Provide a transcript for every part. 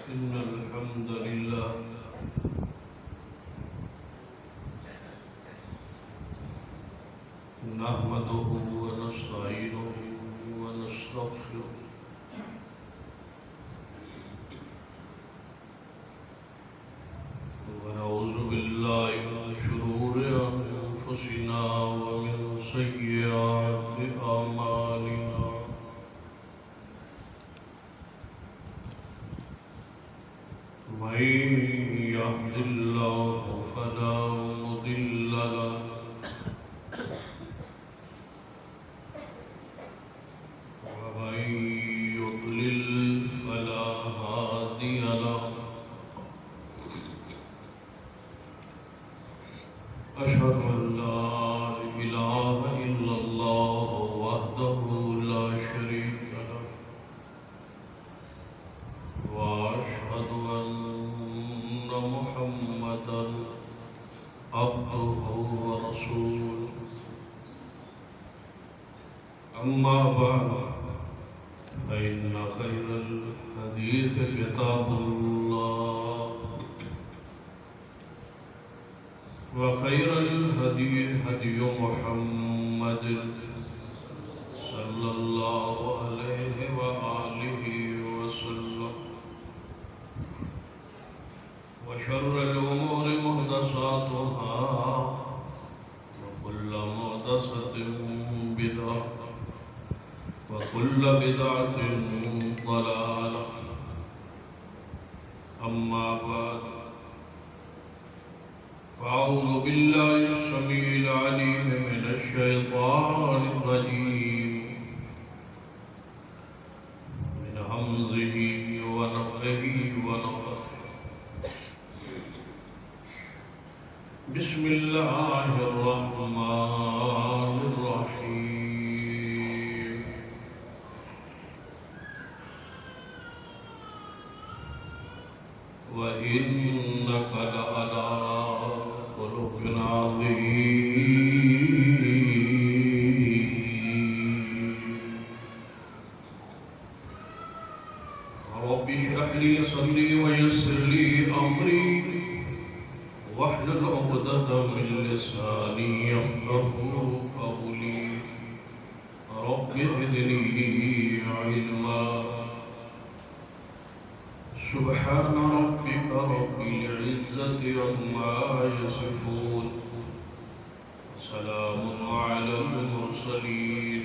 إن الحمد لله نحمده ونستعينه ونستغفره ونعوذ بالله من شرور أنفسنا ومن سيئات أعمالنا من يهد الله فلا مضل له ومن يضلل فلا هادي له أشهد أن لا إله إلا الله وحده لا شريك له وأشهد أن محمدا عبده ورسوله أما بعد فإن خير الحديث كتاب الله وخير الهدي هدي محمد صلى الله عليه وآله وسلم وشر الأمور محدثاتها وكل محدثة بدعة وكل بدعة ضلالة أما بعد فأعوذ بالله السميع العليم من الشيطان الرجيم من همزه ونفخه ونفثه بسم الله الرحمن الرحيم وإنك لعلى خلق عظيم رب اشرح لي صدري ويسر لي أمري واحلل عقدة من لساني يفقهوا قولي رب زدني علما سبحان ربك رب العزة عما يصفون سلام على المرسلين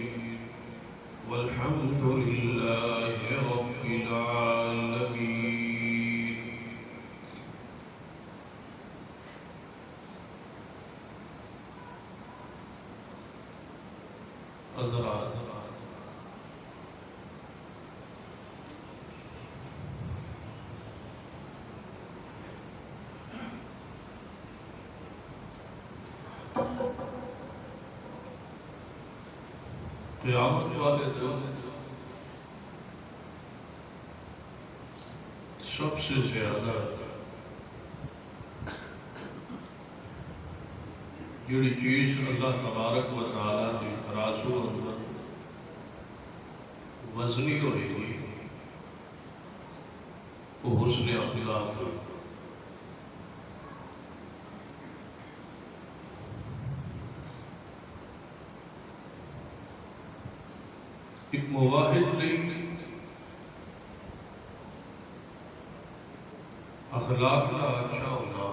والحمد لله رب العالمين. حضرات قیامت والے دن سب سے زیادہ جڑی چیز اللہ تبارک و تعالیٰ کی ترازو اندر وزنی ہوئے گی وہ حسن اخلاق ہے. ایک مواحد نہیں اخلاق کا اچھا ہونا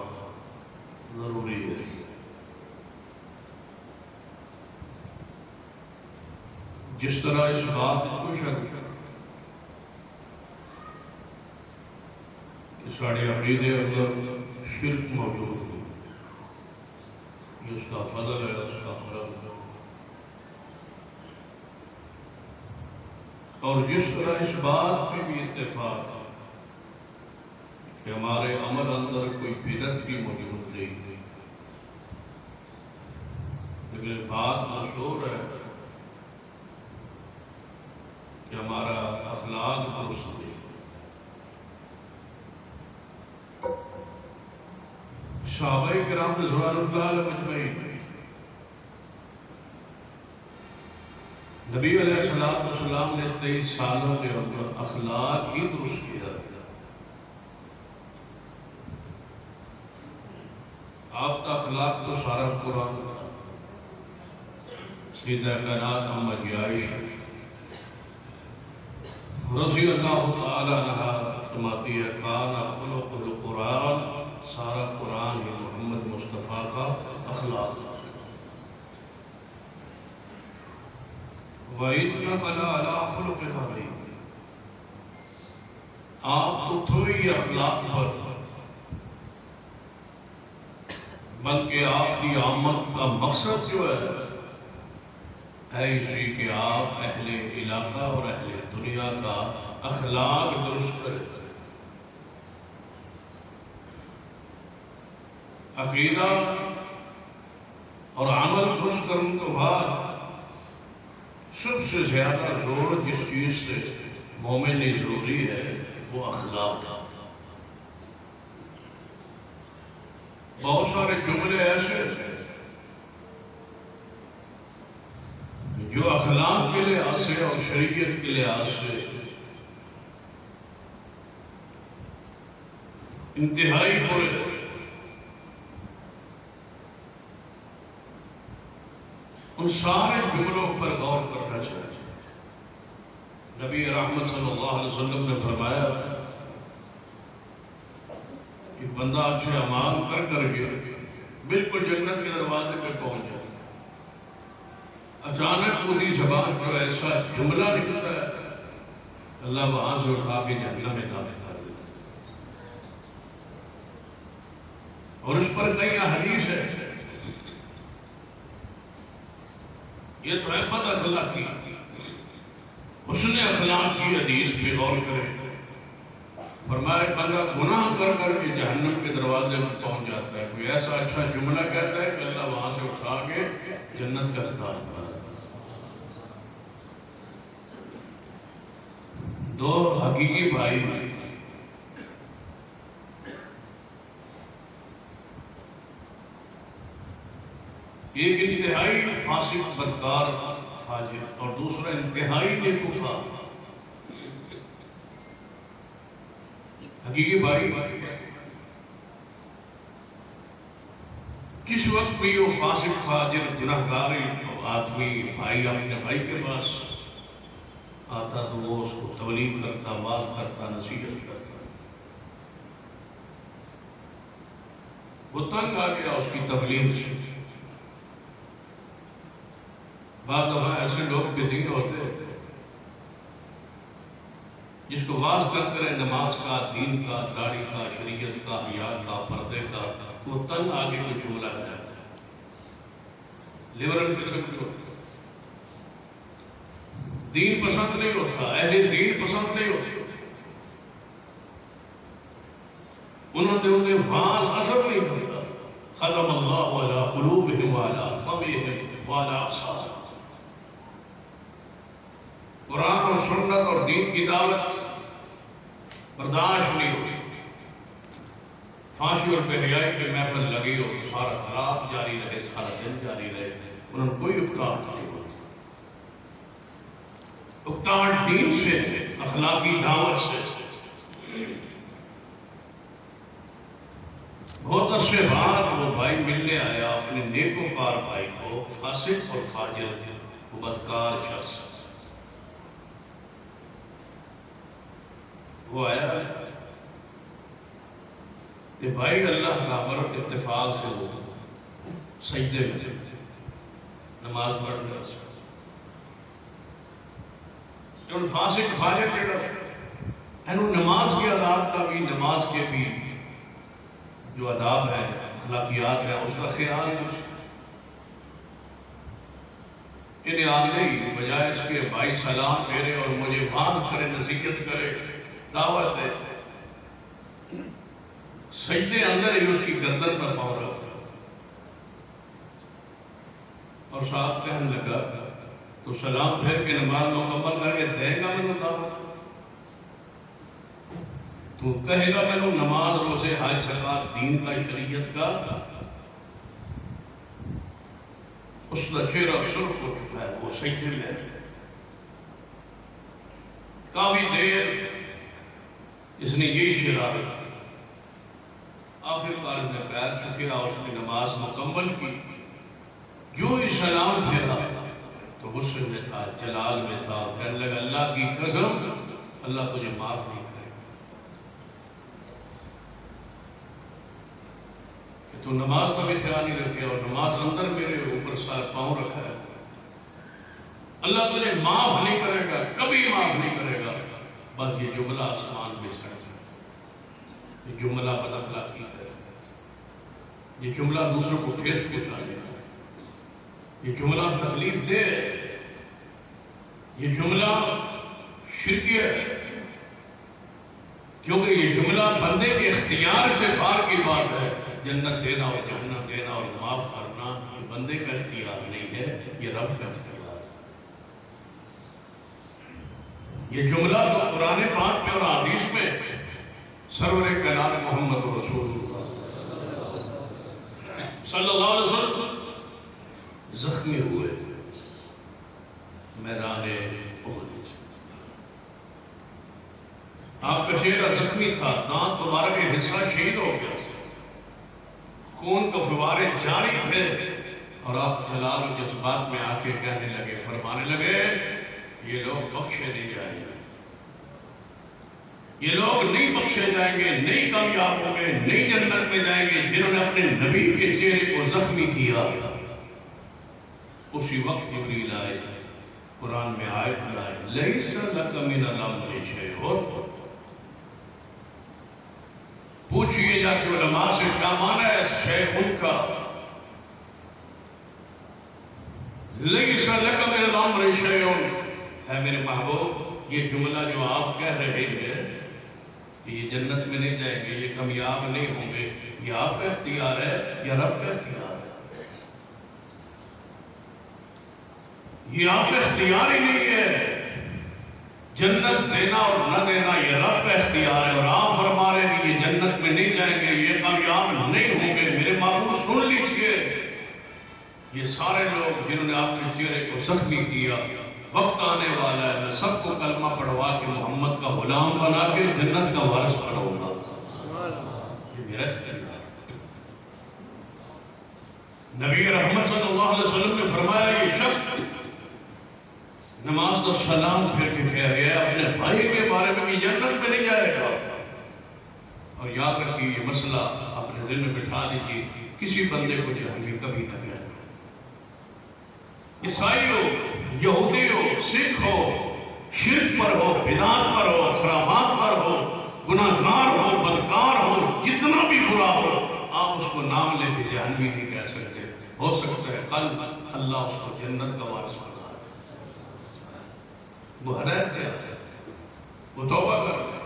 ضروری ہے. جس طرح اس بات کو شک کہ ساڑھے عقیدے اندر شرک موجود ہے، یہ اس کا فضل ہے، اس کا کرم ہے. اور جس طرح اس بات میں بھی اتفاق کہ ہمارے عمل اندر کوئی بدعت بھی موجود نہیں ہے، لیکن بات مشہور ہے کہ ہمارا اخلاق درست نہیں. صحابہ کرام رضوان اللہ علیہم اجمعین نبی علیہ السلام نے 23 سالوں کے اندر اخلاق ہی درست کیا. آپ کا اخلاق تو سارا قرآن تھا. سیدہ کائنات اما جی عائشہ رضی اللہ تعالی عنہا فرماتی ہے کان خلق القرآن، سارا قرآن ہی محمد مصطفیٰ کا اخلاق تھا. وَإِنَّكَ لَعَلَىٰ خُلُقٍ عَظِيمٍ، آپ تو تھوڑی اخلاق پر، بلکہ آپ کی آمد کا مقصد جو ہے اسی کہ آپ اہل علاقہ اور اہل دنیا کا اخلاق درست کریں. عقیدہ اور عمل درست کرنے کے بعد سب سے زیادہ زور جس چیز سے مومن نے ضروری ہے وہ اخلاق. بہت سارے جملے ایسے جو اخلاق کے لحاظ سے اور شریعت کے لحاظ سے انتہائی برے ہیں. ان سارے جملوں پر غور کرنا چاہیے. نبی رحمت صلی اللہ علیہ وسلم نے فرمایا ایک بندہ اچھے اعمال کر کے بالکل جنت کے دروازے پہ پہنچ جائے، اچانک پوری زبان پر ایسا جملہ نکلتا ہے اللہ وہاں سے اٹھا کے جہنم میں داخل کر دیتا ہے. اور اس پر کئی حدیث ہے. یہ تو ہے بد اخلاقی. حسن اخلاق کی حدیث پہ غور کریں. فرمایا بندہ گناہ کر کے جہنم کے دروازے پر پہنچ جاتا ہے، کوئی ایسا اچھا جملہ کہتا ہے کہ اللہ وہاں سے اٹھا کے جنت کا راستہ دکھاتا ہے. دو حقیقی بھائی ایک انتہائی فاسق بدکار فاجر اور دوسرا انتہائی نیکوکار. حقیقی بھائی کس وقت بھی وہ فاسق فاجر گناہگار آدمی بھائی اپنے بھائی کے پاس آتا تو وہ اس کو تبلیغ کرتا، واز کرتا، نصیحت کرتا. وہ تنگ آ گیا اس کی تبلیغ سے. بعض دفعہ ایسے لوگ بھی دین ہوتے جس کو واز کرتے رہے نماز کا، دین کا، داڑھی کا، شریعت کا، حیا کا، پردے کا، تو وہ تنگ آگے کو جملہ ہو جاتا ہے. لیبرل قسم کے ہوتے دین پسند نہیں ہوتا، اہل دین پسند نہیں ہوتے. انہوں نے انہیں فعال اثر نہیں کرتا. ختم اللہ علی قلوبہم وعلی سمعہم وعلی ابصارہم. قرآن اور سنت اور دین کی دعوت برداشت نہیں ہوئی. پھانسی اور بہیائی کے محفل لگی ہو تو سارا رات جاری رہے، سارا دن جاری رہے، انہوں نے کوئی اکتاہٹ نہیں ہوتی. اکتاہٹ دین سے، اخلاقی دعوت سے. بہت عرصے بعد وہ بھائی ملنے آیا اپنے نیکوکار بھائی کو، فاسق اور فاجر کو بدکار شخص. وہ آیا کہ بھائی اللہ کا امر اتفاق سے وہ سجدے میں نماز پڑھ رہا. جب فاسق فاجر جڑا اینو نماز کے آداب کا بھی، نماز کے بھی جو آداب ہے، اخلاقیات ہے، اس کا خیال نہیں. انہیں آگے ہی بجائے اس کے بھائی سلام پھیرے اور مجھے واز کرے، نصیحت کرے، دعوت ہے، سجدے اندر ہی اس کی گردن پر پاؤں رکھا اور ساتھ کہنے لگا تو سلام پھیر کے نماز مکمل کر کے دے گا میں دعوت؟ تو کہے گا میں نماز، روزے، حج، زکات، دین کا، شریعت کا؟ اس کا چہرہ سرخ ہو چکا ہے، وہ سجدے میں ہے. کافی دیر اس نے یہی شرارت کی. آخر کار نے پیر چکیا، اس نے نماز مکمل کی، جو ہی سلام پھیرا تو غصے میں تھا، جلال میں تھا، کہنے لگا اللہ کی قسم اللہ تجھے معاف نہیں کرے گا کہ تو نماز کا بھی خیال نہیں رکھے اور نماز اندر میرے اوپر سر پاؤں رکھا ہے، اللہ تجھے معاف نہیں کرے گا، کبھی معاف نہیں کرے گا۔ بس یہ جملہ آسمان میں چڑھ گیا، یہ جملہ بد اخلاقی ہے، یہ جملہ دوسروں کو ٹھیس پہنچانے کا، یہ جملہ تکلیف دے، یہ جملہ شرکی ہے، کیونکہ یہ جملہ بندے کے اختیار سے باہر کی بات ہے۔ جنت دینا اور جہنم دینا اور معاف کرنا یہ بندے کا اختیار نہیں ہے، یہ رب کا اختیار ہے۔ یہ جملہ تو قرآن پاک میں اور حدیث میں سرور کائنات محمد رسول اللہ صلی اللہ علیہ وسلم زخمی ہوئے میدان احد۔ آپ کا چہرہ زخمی تھا، دانت مبارک کا حصہ شہید ہو گیا، خون کے فوارے جاری تھے، اور آپ جلال و جذبات میں آ کے کہنے لگے، فرمانے لگے یہ لوگ بخشے نہیں جائیں گے، یہ لوگ نہیں بخشے جائیں گے، نہیں کامیاب ہوں گے، نہیں جنت میں جائیں گے جنہوں نے اپنے نبی کے چہرے کو زخمی کیا۔ اسی وقت جبریل آئے، قرآن میں آیت لائے، لیس لک من الامر شیء۔ پوچھئے جا کہ علماء سے کیا معنی ہے اس شیء کا؟ لیس لک من الامر شیء، ہے میرے محبوب یہ جملہ جو آپ کہہ رہے ہیں کہ یہ جنت میں نہیں جائیں گے، یہ کامیاب نہیں ہوں گے، یہ آپ کا اختیار ہے یا رب کا اختیار ہے؟ یہ آپ کا اختیار ہی نہیں ہے، جنت دینا اور نہ دینا یہ رب کا اختیار ہے، اور آپ فرما رہے ہیں یہ جنت میں نہیں جائیں گے، یہ کامیاب نہیں ہوں گے۔ میرے محبوب سن لیجئے، یہ سارے لوگ جنہوں نے اپنے چہرے کو زخمی کیا، وقت آنے والا ہے میں سب کو کلمہ پڑھوا کے محمد کا غلام بنا کے جنت کا وارث بناؤں گا، یہ میرا اختیار ہے۔ نبی رحمت صلی اللہ علیہ وسلم نے فرمایا یہ شخص نماز کا سلام پھر کے کہہ گیا اپنے بھائی کے بارے میں کہ جنت میں نہیں جائے گا، اور یاد رکھیے یہ مسئلہ اپنے ذہن میں بٹھا لیجیے، کسی بندے کو جہنمی کبھی نہ کہنا، عیسائی ہو، یہودی ہو، سکھ ہو، شرک پر ہو، بدعت پر ہو، خرافات پر ہو، گناہگار ہو، بدکار ہو، جتنا بھی برا ہو، آپ اس کو نام لے کے جہنمی نہیں کہہ سکتے۔ ہو سکتا ہے کل اللہ اس کو جنت کا وارث بنا دے، وہ ہدایت دیا ہے، وہ توبہ کر دے۔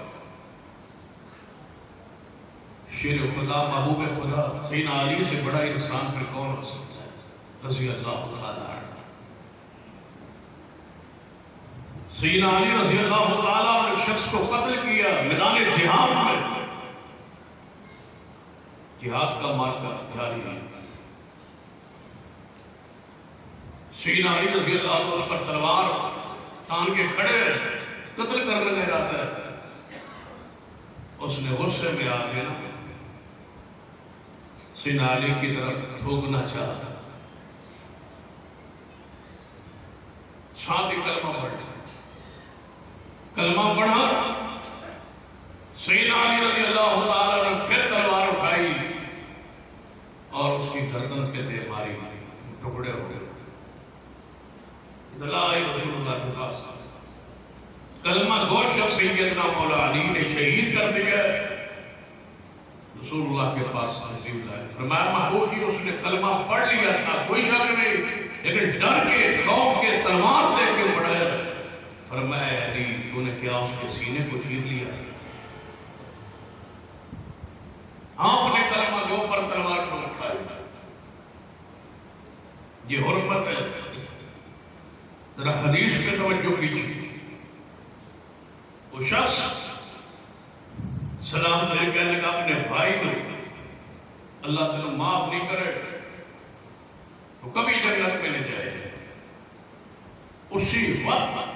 شیر خدا، محبوب خدا، سیدنا علی سے بڑا انسان پھر کون ہو سکتا ہے؟ رضی اللہ تعالیٰ عنہ۔ سیدنا علی رضی اللہ تعالیٰ نے شخص کو قتل کیا میدان جہاد میں، جہاد کا مارکا جاری ہے، سیدنا علی رضی اللہ عنہ اس پر تلوار تان کے کھڑے قتل کرنے لے جاتا ہے، اس نے غصے میں آ کے سیدنا علی کی طرف تھوکنا چاہا، ساتھ ہی کلمہ پڑھا، کلمہ پڑھا، سیدنا علی رضی اللہ تعالیٰ نے پھر تلوار اٹھائی اور اس کی گردن پہ دے ماری، ٹکڑے ہو گئے۔ اطلاع آئی رسول اللہ کے پاس، کلمہ گو شخص سیدنا مولا علی نے شہید کر دیا۔ رسول اللہ کے پاس تشریف لائے، فرمایا محبوب جی اس نے کلمہ پڑھ لیا تھا، کوئی شک نہیں، لیکن ڈر کے خوف کے تلوار دے کے پڑھا۔ فرمایا علی تو نے کیا اس کے سینے کو چیر لیا تھا؟ آپ نے کلمہ گو پر تلوار کیوں اٹھائی؟ یہ حرمت ہے، ذرا حدیث پہ توجہ کیجیے۔ وہ شخص سلام دے کہنے کا اپنے بھائی نے اللہ تعالیٰ معاف نہیں کرے تو کبھی جنت میں نہیں جائے۔ اسی وقت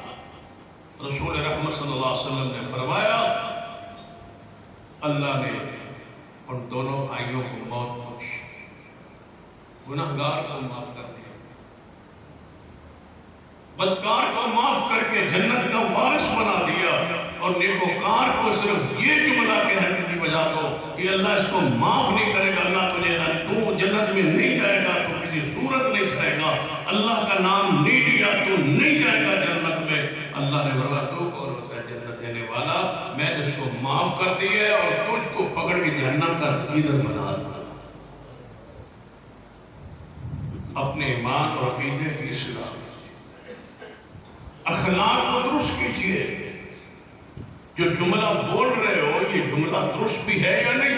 رسول رحمت صلی اللہ علیہ وسلم نے فرمایا اللہ نے ان دونوں بھائیوں کو موت بخش، گناہگار کو معاف کر دیا، بدکار کو معاف کر کے جنت کا وارث بنا دیا، اور نیکوکار کو صرف یہ جملہ کہنے کی وجہ دو کہ اللہ اس کو معاف نہیں کرے گا، اللہ تجھے تو جنت میں نہیں جائے گا، تو کسی صورت نہیں جائے گا، اللہ کا نام نہیں لیا تو نہیں جائے گا جنت میں۔ اللہ نے فرمایا تو کون ہوتا ہے جنت دینے والا؟ میں اس کو معاف کر دیا اور تجھ کو پکڑ کے جہنم کا ایندھن بنا دیا۔ اپنے ایمان اور عقیدے کی اصلاح، اخلاق کو درست کیجیے۔ جو جملہ بول رہے ہو یہ جملہ درست بھی ہے یا نہیں؟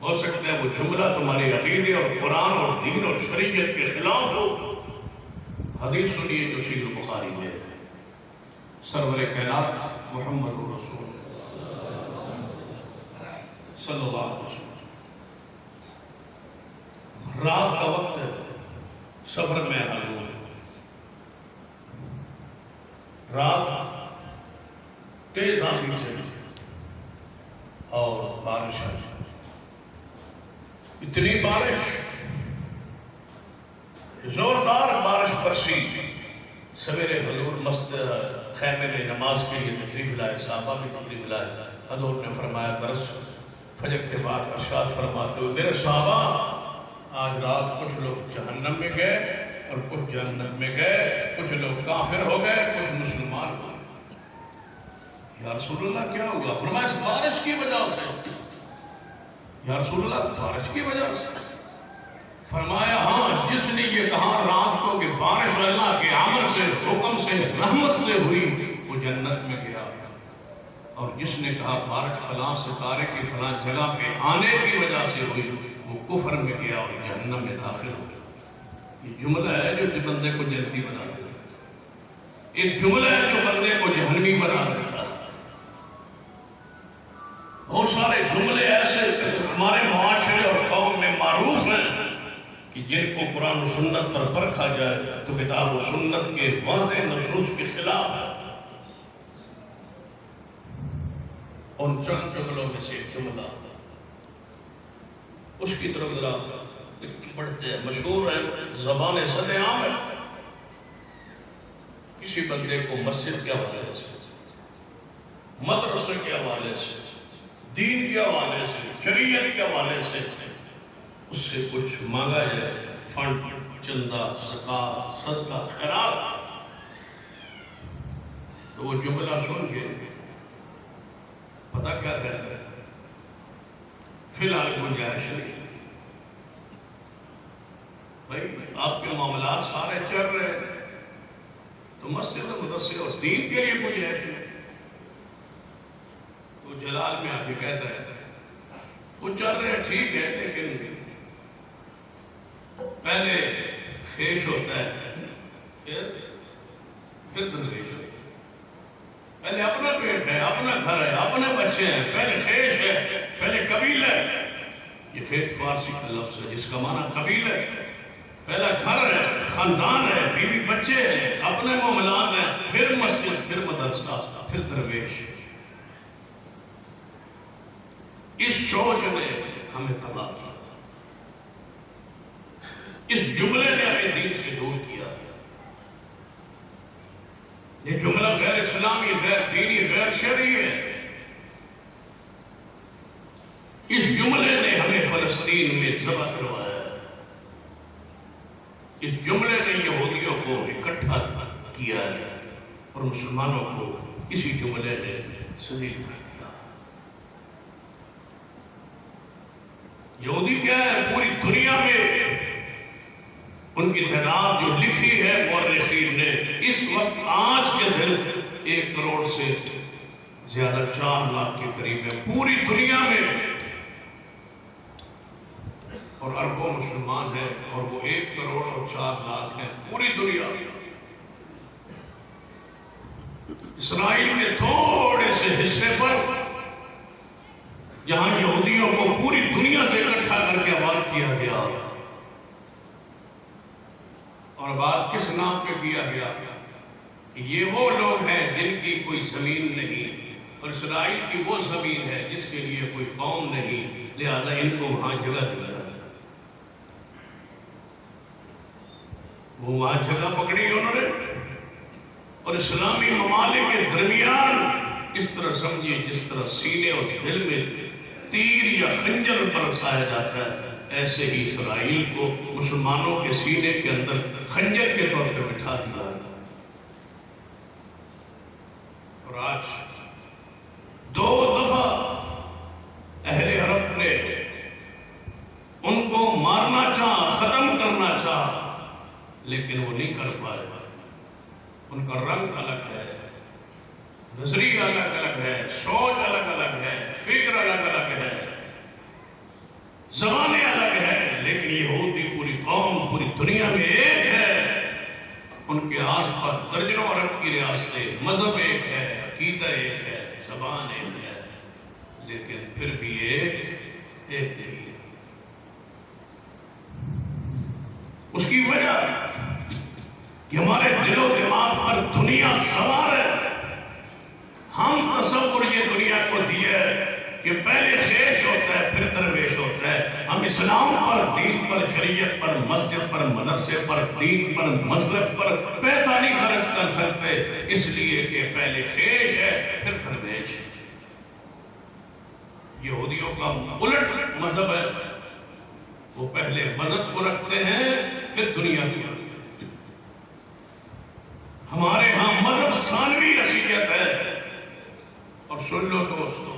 ہو سکتا ہے وہ جملہ تمہارے عقیدے اور قرآن اور دین اور شریعت کے خلاف ہو۔ حدیث سنیے جو صحیح بخاری میں سرور کائنات محمد رسول صلی اللہ علیہ وسلم رات کا وقت ہے، سفر میں حال ہوں، رات تیز آندھی چلی اور بارش آئی، اتنی بارش، زوردار بارش برسی۔ سویرے حضور مسجد خیمے میں نماز کے لیے تشریف لائے، صحابہ بھی تشریف لائے۔ حضور نے فرمایا درس فجر کے بعد ارشاد فرماتے ہوئے، میرے صحابہ آج رات کچھ لوگ جہنم میں گئے اور کچھ جنت میں گئے، کچھ لوگ کافر ہو گئے، کچھ مسلمان ہو گئے۔ یا رسول اللہ کیا ہوا؟ فرمایا اس بارش کی وجہ سے۔ یا رسول اللہ بارش کی وجہ سے؟ فرمایا ہاں، جس نے یہ کہا رات کو کہ بارش اللہ کے امر سے، حکم سے، رحمت سے ہوئی، وہ جنت میں گیا، اور جس نے کہا بارش فلاں ستارے کی فلاں جگہ پہ آنے کی وجہ سے ہوئی، وہ کفر میں گیا اور جہنم میں داخل ہو گیا۔ یہ جملہ ہے جو بندے کو جنتی بنا دیتا ہے، ایک جملہ ہے جو بندے کو جہنمی بنا دیتا ہے۔ بہت سارے جملے ایسے ہمارے معاشرے اور قوم میں معروف ہیں کہ جن کو قرآن و سنت پر پرکھا جائے تو کتاب و سنت کے واضح نصوص کے خلاف ہے۔ ان چند جملوں میں سے ایک جملہ، اس کی طرف ذرا پڑھتے ہیں، مشہور ہے، زبان صد عام ہے۔ کسی بندے کو مسجد کے حوالے سے، مدرسے کے حوالے سے، دین کے حوالے سے، شریعت کے حوالے سے اس سے کچھ مانگا جائے، فنڈ، چندہ، زکوٰۃ، صدقہ، خیرات، تو وہ جملہ سن کے پتہ کیا کہتا ہے؟ فی الحال گنجائش نہیں، بھائی آپ کے معاملات سارے چل رہے ہیں تو مسجد مدرسے اور دین کے لیے گنجائش نہیں۔ وہ جلال میں آ کے کہتا ہے وہ چل رہے ہیں ٹھیک ہے، لیکن پہلے خیش ہوتا ہے پھر درویش ہوتا ہے، پہلے اپنا پیٹ ہے، اپنا گھر ہے، اپنے بچے ہیں، پہلے خیش ہے، پہلے قبیلہ ہے۔ یہ خیش فارسی کا لفظ ہے جس کا معنی قبیلہ ہے۔ پہلا گھر ہے، خاندان ہے، بیوی بچے ہیں، اپنے معاملات ہیں، پھر مسجد، پھر مدرسہ، پھر درویش۔ اس سوچ نے ہمیں تباہ کیا، اس جملے نے ہمیں دین سے دور کیا۔ یہ جملہ غیر اسلامی، غیر دینی، غیر شرعی ہے۔ اس جملے نے ہمیں فلسطین میں ذبح کروایا، اس جملے نے یہودیوں کو اکٹھا کیا ہے اور مسلمانوں کو اسی جملے نے ذلیل کر دیا۔ یہودی کیا ہے؟ پوری دنیا میں ان کی تعداد جو لکھی ہے مورخین نے اس وقت آج کے دن 1 کروڑ سے زیادہ 4 لاکھ کے قریب ہے پوری دنیا میں، اور اربوں مسلمان ہیں اور وہ 1 کروڑ اور 4 لاکھ ہیں پوری دنیا۔ اسرائیل کے تھوڑے سے حصے پر جہاں یہودیوں کو پوری دنیا سے اکٹھا کر کے آباد کیا گیا، اور آباد کس نام پہ کیا گیا؟ یہ وہ لوگ ہیں جن کی کوئی زمین نہیں، اور اسرائیل کی وہ زمین ہے جس کے لیے کوئی قوم نہیں، لہذا ان کو وہاں جگہ دیا، وہ وہاں جگہ پکڑی انہوں نے، اور اسلامی ممالک کے درمیان اس طرح سمجھیے جس طرح سینے اور دل میں تیر یا خنجر برسایا جاتا ہے، ایسے ہی اسرائیل کو مسلمانوں کے سینے کے اندر خنجر کے طور پہ بٹھا دیا۔ اور آج دو دفعہ اہل عرب نے ان کو مارنا چاہا، ختم کرنا چاہا، لیکن وہ نہیں کر پائے۔ ان کا رنگ الگ ہے، نظریہ الگ الگ ہے، سوچ الگ الگ ہے، فکر الگ الگ ہے، زبانیں الگ ہے، لیکن یہودی پوری قوم پوری دنیا میں ایک ہے۔ ان کے آس پاس درجنوں عرب کی ریاستیں، مذہب ایک ہے، عقیدہ ایک ہے، زبان ایک ہے، لیکن پھر بھی ایک نہیں ہے۔ اس کی وجہ کہ ہمارے دل و دماغ پر دنیا سوار ہے۔ ہم تصور یہ دنیا کو دیے کہ پہلے خیش ہوتا ہے پھر درویش ہوتا ہے۔ ہم اسلام پر، دین پر، شریعت پر، مسجد پر، مدرسے پر، دین پر، مذہب پر پیسہ نہیں خرچ کر سکتے، اس لیے کہ پہلے خیش ہے پھر درویش۔ یہودیوں کا الٹ مذہب ہے، وہ پہلے مذہب کو رکھتے ہیں پھر دنیا کو رکھتے ہیں۔ ہمارے ہاں مذہب ثانوی حیثیت ہے۔ اور سن لو دوستو،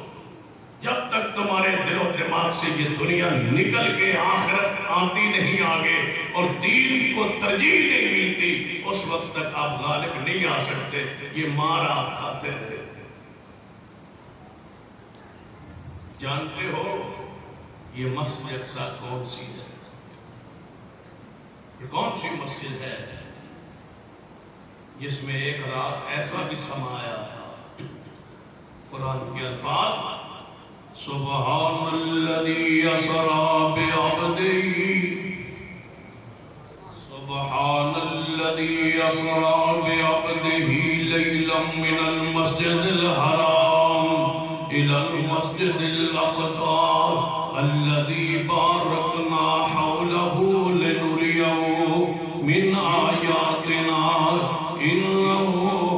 جب تک تمہارے دل و دماغ سے یہ دنیا نکل کے آخرت آتی نہیں آگے اور دین کو ترجیح نہیں ملتی، اس وقت تک آپ غالب نہیں آ سکتے۔ یہ مار آپ کھاتے رہے۔ جانتے ہو یہ مسجد اقصی کون سی ہے؟ یہ کون سی مسجد ہے جس میں ایک رات ایسا بھی سمایا تھا؟ قرآن کے الفاظ، سبحان الذی اسری بعبدہ، سبحان الذی اسری بعبدہ لیلا من المسجد الحرام الى المسجد الاقصى الذي باركنا حوله لنريه من آياتنا إنه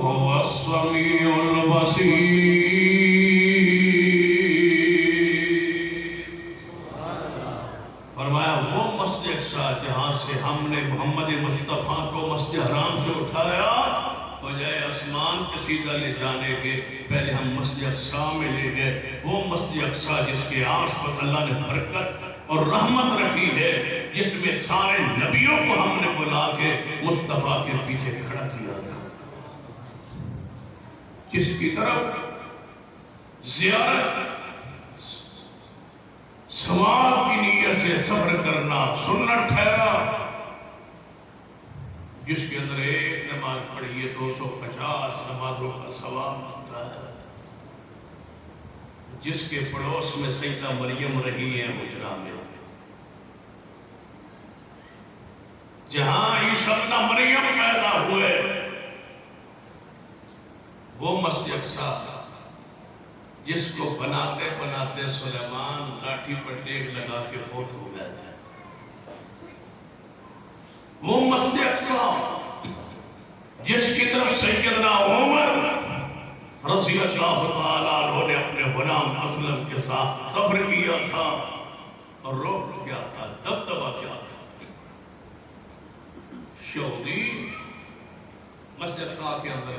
هو السميع البصير۔ فرمایا وہ مسجد اقصی جہاں سے ہم نے محمد مصطفیٰ کو مسجد حرام سے اٹھایا، بجائے آسمان کے سیدھا لے جانے کے پہلے ہم مسجد اقصی میں لے گئے۔ وہ مسجد اقصی جس کے آس پر اللہ نے برکت اور رحمت رکھی ہے، جس میں سارے نبیوں کو ہم نے بلا کے مصطفیٰ کے پیچھے کھڑا کیا تھا، جس کی طرف زیارت ثواب کی نیت سے سفر کرنا سنت ٹھہرا، جس کے اندر ایک نماز پڑھیے 250 نمازوں کا ثواب ملتا ہے، جس کے پڑوس میں سیدہ مریم رہی ہے حجرہ میں، جہاں عیسیٰ ابن مریم پیدا ہوئے، وہ مسجد اقصی جس کو بناتے بناتے سلیمان لاٹھی پر ٹیک لگا کے فوت ہو گیا تھا، وہ مسجد اقصی جس کی طرف سیدنا عمر رضی اللہ تعالیٰ عنہ نے اپنے غلام اسلم کے ساتھ سفر کیا تھا، اور روک کیا تھا، دبدبا کیا تھا۔ یہودی مسجد اقصی کے اندر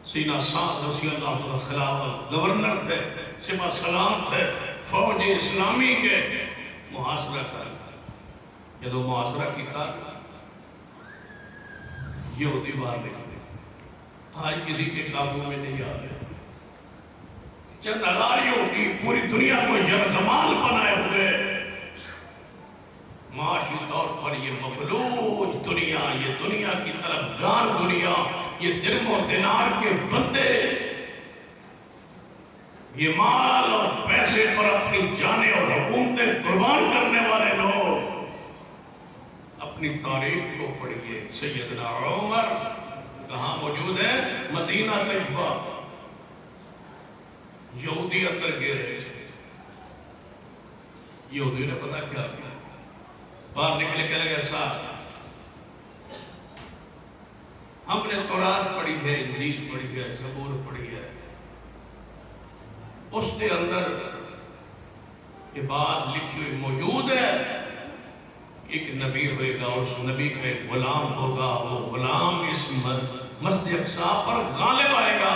سینہ سعد رضی اللہ عنہ خلافت گورنر تھے، سپہ سلام تھے، فوج اسلامی کے محاصرہ کر جب وہ محاصرہ کی تھا، یہودی باہر نکلے، آج کسی کے قابو میں نہیں آ رہے، چند ہزار یہودی پوری دنیا کو یرغمال بنائے ہوئے، معاشی طور پر یہ مفلوج دنیا، یہ دنیا کی طلبگار دنیا، یہ درم و دینار کے بندے، یہ مال اور پیسے پر اپنی جانیں اور حکومتیں قربان کرنے والے لوگ، اپنی تاریخ کو پڑھیے۔ سیدنا عمر کہاں موجود ہے؟ مدینہ طیبہ، یہودی اندر گئے رہے تھے. یہودی نے پتا کیا کیا, باہر نکلے کہنے لگے صاحب ہم نے تورات پڑھی ہے, انجیل پڑھی ہے, زبور پڑھی ہے, اس کے اندر یہ بات لکھی ہوئی موجود ہے, ایک نبی ہوئے گا, اس نبی کا ایک غلام ہوگا, وہ غلام اس مسجد اقصی پر غالب آئے گا.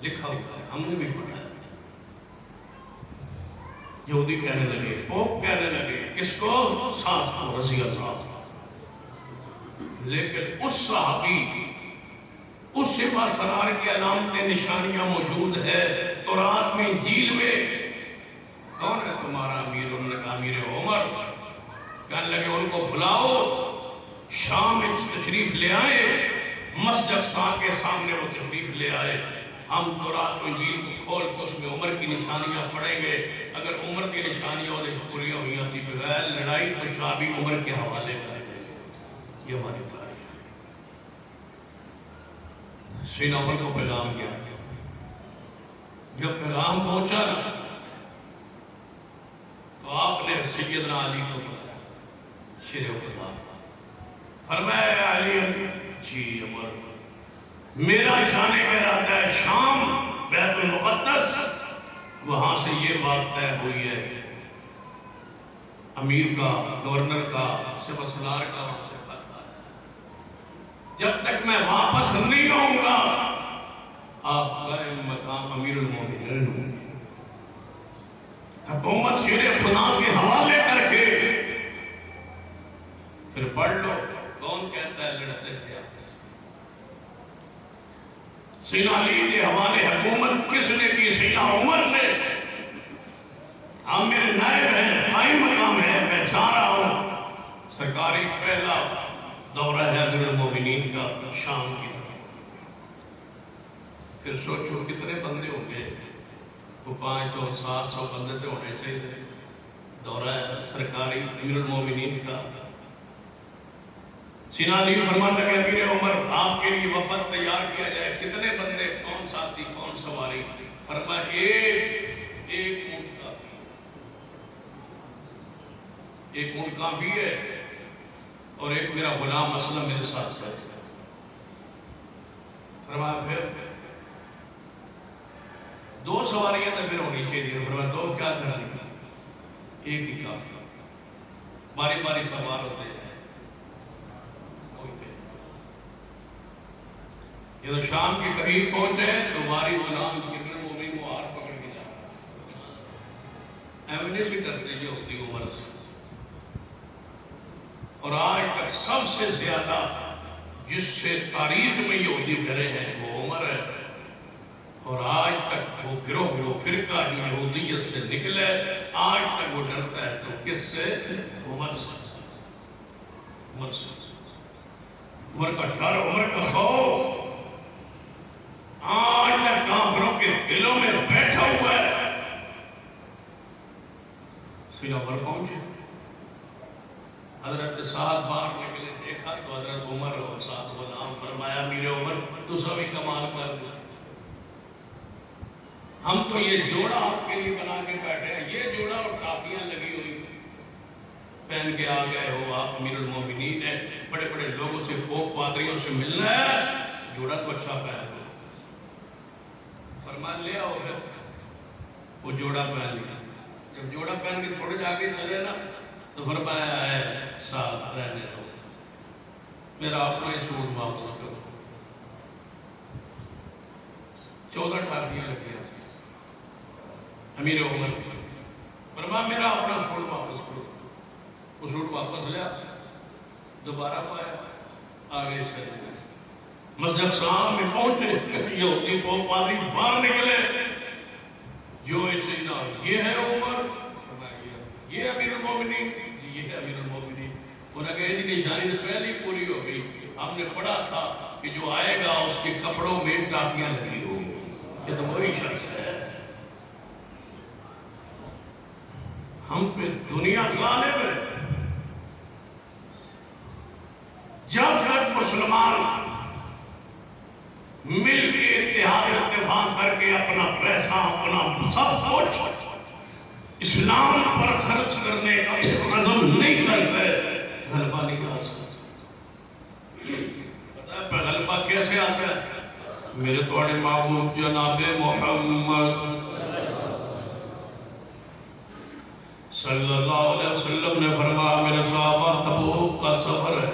لکھا ہوتا ہے, ہم نے بھی پڑھا ہے. یہودی کہنے لگے, پوپ کہنے لگے, کس کو؟ سعد کو رضی اللہ. لیکن اس صحابی, اس سپہ سالار کی علامتیں نشانیاں موجود ہے تورات میں, انجیل میں. کون ہے تمہارا امیر؟ انہوں نے کہا امیر عمر. کہنے لگے ان کو بلاؤ, شام میں تشریف لے آئے, مسجد اقصی کے سامنے وہ تشریف لے آئے. ہم تورات و انجیل کو کھول کے اس میں عمر کی نشانیاں پڑھیں گے. اگر عمر کی نشانیاں پوری ہوئی تھی بغیر لڑائی تو چابی عمر کے حوالے کریں گے. یہ ہماری تاریخ ہے. سیدنا عمر کو پیغام کیا, جب پیغام پہنچا تو آپ نے سیدنا علی کو بلایا, شیر خدا. فرمایا علی, جی عمر, میرا جانے کا ارادہ ہے شام, بیت المقدس, وہاں سے یہ بات طے ہوئی ہے, امیر کا, گورنر کا, سپہ سالار کا وہاں سے خط آیا. جب تک میں واپس نہیں آؤں گا آپ قائم مقام امیر المومنین ہوں. حکومت شیر خدا کے حوالے کر کے پھر پڑھ لو. کون کہتا ہے لڑتے تھے آپ کے ساتھ؟ سیدنا علی کے حوالے حکومت کس نے کی؟ سیدنا عمر نے. آپ میرے نائب ہیں, قائم مقام ہے, میں جا رہا ہوں. سرکاری پہلا دورہ ہے امیر المومنین کا شام کی طرف. پھر سوچو کتنے بندے ہوں گے, وہ 500 700 بندے تو ہونے چاہیے. دورہ ہے سرکاری امیر المومنین کا. سیدنا علی فرمان لگے, امیر عمر آپ کے لیے وفد تیار کیا جائے. کتنے بندے, کون ساتھی, کون سواری؟ فرمایا ایک اونٹ کافی, ایک اونٹ کافی ہے, اور ایک میرا غلام اسلم میرے ساتھ ہے. فرمایا پھر 2 سواریاں تو پھر ہونی چاہیے. فرمایا 2 کیا کریں, ایک ہی کافی. باری باری سوار ہوتے ہیں. جب شام کے قریب پہنچے تو باری غلام امیر المومنین کو ہاتھ پکڑ کے جا رہا. ایونے سے ڈرتے یہ ہوتی عمر سے. اور آج تک سب سے زیادہ جس سے تاریخ میں یہودی ڈرے ہیں وہ عمر ہے. اور آج تک وہ گروہ فرقہ جو یہودیت سے نکلے, آج تک وہ ڈرتا ہے. تو کس سے؟ عمر سے. عمر سے, عمر کا ڈر, عمر کا خوف آج تک کافروں کے دلوں میں بیٹھا ہوا ہے. سیدنا عمر پہنچے, حضرت سعد باہر نکلے, دیکھا تو حضرت عمر اور سعد غلام. فرمایا امیر عمر تو سبھی کمال کر دو, ہم تو یہ جوڑا آپ کے لیے بنا کے بیٹھے ہیں. یہ جوڑا اور ٹاپیاں لگی ہوئی پہن کے آ گئے ہو آپ امیر المومنین ہے, بڑے بڑے لوگوں سے, پوپ پادریوں سے ملنا ہے, جوڑا تو اچھا پہن لو. فرمان لے آؤ. پھر وہ جوڑا پہن لیا. جب جوڑا پہن کے تھوڑے جا کے چلے نا تو فرمایا ہے ساتھ رہنے دو, میرا اپنا ہی سوٹ واپس کرو. 14 ٹاپیاں لگی ہیں. امیر عمر فرمایا میرا اپنا سوٹ واپس کرو. وہ سوٹ واپس لیا, دوبارہ پایا, آگے چلے گئے. مسجد اقصی میں پہنچے, یہودی پوپ پادری باہر نکلے. جو سیدنا یہ ہے عمر, یہ امیر المومنین, یہ ہے امیر المومنین. انہوں نے کہا یہ نشانی سے پہلے پوری ہو گئی. ہم نے پڑھا تھا کہ جو آئے گا اس کے کپڑوں میں ٹاپیاں لگی ہوئی. یہ تو وہی شخص ہے. ہم پہ دنیا غالب ہے. جب تک مسلمان مل کے اتحاد اتفاق کر کے پیسہ اپنا سب کچھ اسلام پر خرچ کرنے کا عزم نہیں کرتے، غلبہ نہیں آ سکتا۔ پتہ ہے غلبہ کیسے آتا ہے؟ میرے توڑے محبوب جناب محمد صلی اللہ علیہ وسلم نے فرمایا میرے صحابہ تبوک کا سفر ہے،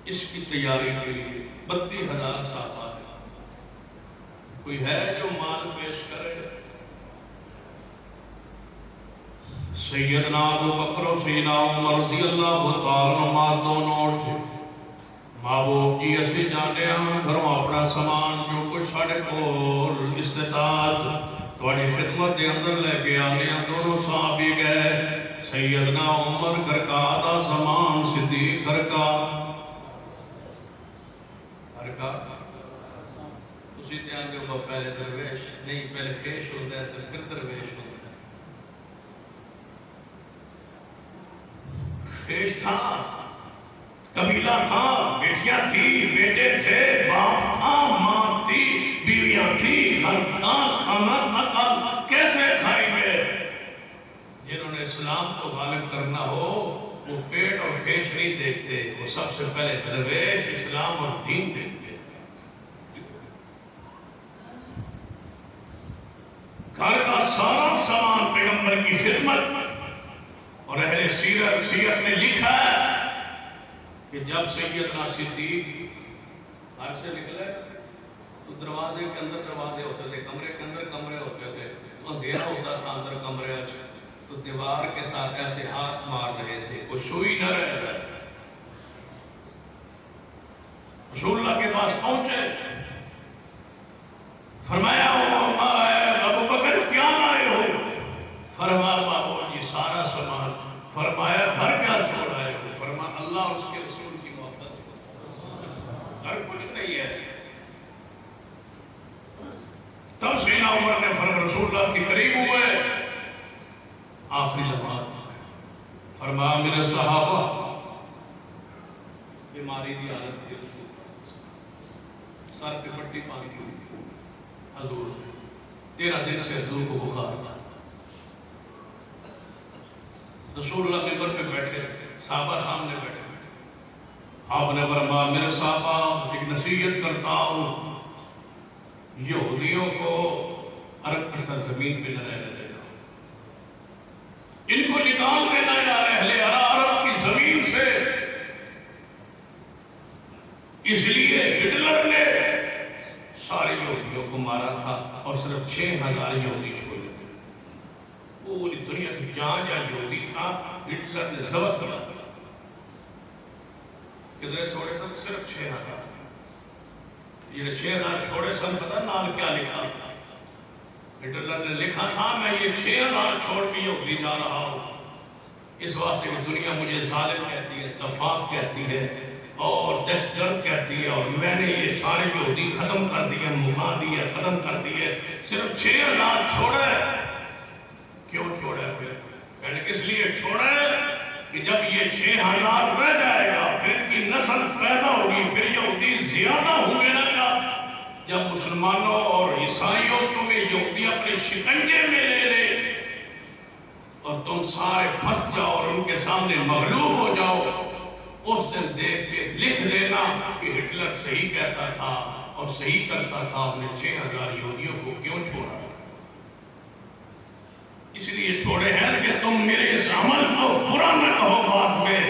اس کی تیاری کے لیے 32,000 صحابہ ہے، کوئی ہے جو مال پیش کرے؟ سیدنا ابو بکر و سیدنا عمر رضی اللہ تعالیٰ عنہ دونوں اٹھے، محبوب جی اسی جانے ہاں گھروں اپنا سامان جو کچھ ساڑھے کول استطاعت تھوڑی خدمت دے اندر لے کے آنے ہیں۔ دونوں صحابی گئے، سیدنا عمر گھر کا آدھا سامان، صدیق گھر کا تسی دھیان دے ہو پہلے درویش نہیں، پہلے خیش ہوتا ہے تو پھر درویش ہوتا ہے۔ خیش تھا، قبیلہ تھا، بیٹیاں تھی، بیٹے تھے، باپ تھا، ماں تھی، بیویاں تھی، گھر تھا، کھانا تھا، کیسے کھائیں گے؟ جنہوں نے اسلام کو غالب کرنا ہو وہ پیٹ اور خیش نہیں دیکھتے، وہ سب سے پہلے درویش اسلام اور دین دیکھتے۔ گھر کا سارا سامان پیغمبر کی خدمت، اور اہل سیرت نے لکھا ہے کہ جب سیدنا صدیق گھر سے نکلے تو دروازے کے اندر دروازے ہوتے تھے، کمرے کے اندر کمرے ہوتے تھے، تو اندھیرا ہوتا تھا اندر کمرے، تو دیوار کے ساتھ ایسے ہاتھ مار رہے تھے، کوئی سوئی نہ رہ گئے۔ رسول اللہ کے پاس پہنچے، فرمایا ابو بکر کیا لائے ہو؟ فرمایا بابو جی سارا سامان۔ فرمایا گھر کیا چھوڑ آئے ہو؟ فرمایا اللہ اور اس کے رسول کی محبت، گھر کچھ نہیں ہے۔ تب سیدنا عمر نے فرمایا رسول اللہ کے قریب ہوئے، آخری لمحات فرمایا میرے صحابہ بیماری دی حالت تھی، رسول سر پہ پٹی باندھی ہوئی تھی، حضور 13 دن سے حضور کو بخار تھا۔ رسول اللہ ممبر پہ بیٹھے، صحابہ سامنے بیٹھے، آپ نے فرمایا میرے صحابہ ایک نصیحت کرتا ہوں، یہودیوں کو عرب کی سرزمین پہ نہ رہنے دینا، ان کو نکال دینا یا اہل عرب کی زمین سے۔ اس لیے ہٹلر نے سارے یہودیوں کو مارا تھا اور صرف 6,000 یہودی چھوڑے تھے۔ پوری دنیا کی جہاں جہاں یہودی تھا ہٹلر نے ضبط کیا۔ کتنے چھوڑے سن؟ صرف 6,000۔ یہ 6,000 چھوڑے سن، پتہ نال کیا لکھا تھا؟ ہٹلر نے لکھا تھا میں یہ 6,000 چھوڑ کے یہودی جا رہا ہوں، اس واسطے کہ دنیا مجھے ظالم کہتی ہے، سفاک کہتی ہے اور دہشت گرد کہتی ہے، اور میں نے یہ سارے یہودی ختم کر دیے، مکا دیے، ختم کر دیے، صرف 6,000 چھوڑے۔ کیوں چھوڑے؟ پھر اس لیے چھوڑے کہ جب یہ 6,000 رہ جائے گا پھر کی نسل پیدا ہوگی، پھر یہودی زیادہ ہوں گے نا۔ جب مسلمانوں اور عیسائیوں تمہیں یہودی اپنے شکنجے میں لے لے اور تم سارے پھنس جاؤ اور ان کے سامنے مغلوب ہو جاؤ، اس دن دیکھ کے لکھ دینا کہ ہٹلر صحیح کہتا تھا اور صحیح کرتا تھا، آپ نے 6,000 یہودیوں کو کیوں چھوڑا تھا؟ اس لیے چھوڑے ہیں کہ تم میرے اس عمل کو برا نہ کہو بعد میں۔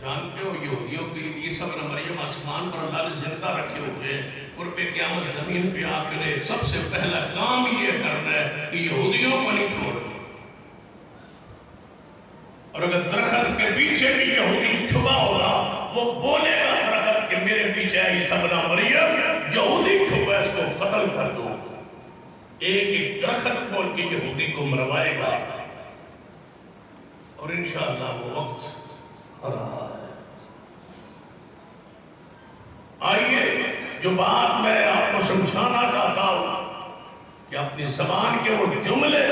جانتے ہو یہودیوں کی عیسی ابن مریم آسمان پر اللہ نے زندہ رکھے ہوئے، قرب قیامت زمین پہ آ کے سب سے پہلا کام یہ کرنا ہے کہ یہودیوں کو نہیں چھوڑنا۔ اور اگر درخت کے پیچھے بھی یہودی چھپا ہوگا وہ بولے گا درخت کہ میرے پیچھے عیسی ابن مریم، یہودی چھپا اس کو قتل کر دو۔ ایک ایک درخت کھول کے یہودی کو مروائے گا، اور انشاءاللہ وہ وقت آ رہا ہے۔ آئیے جو بات میں آپ کو سمجھانا چاہتا ہوں کہ اپنی زبان کے وہ جملے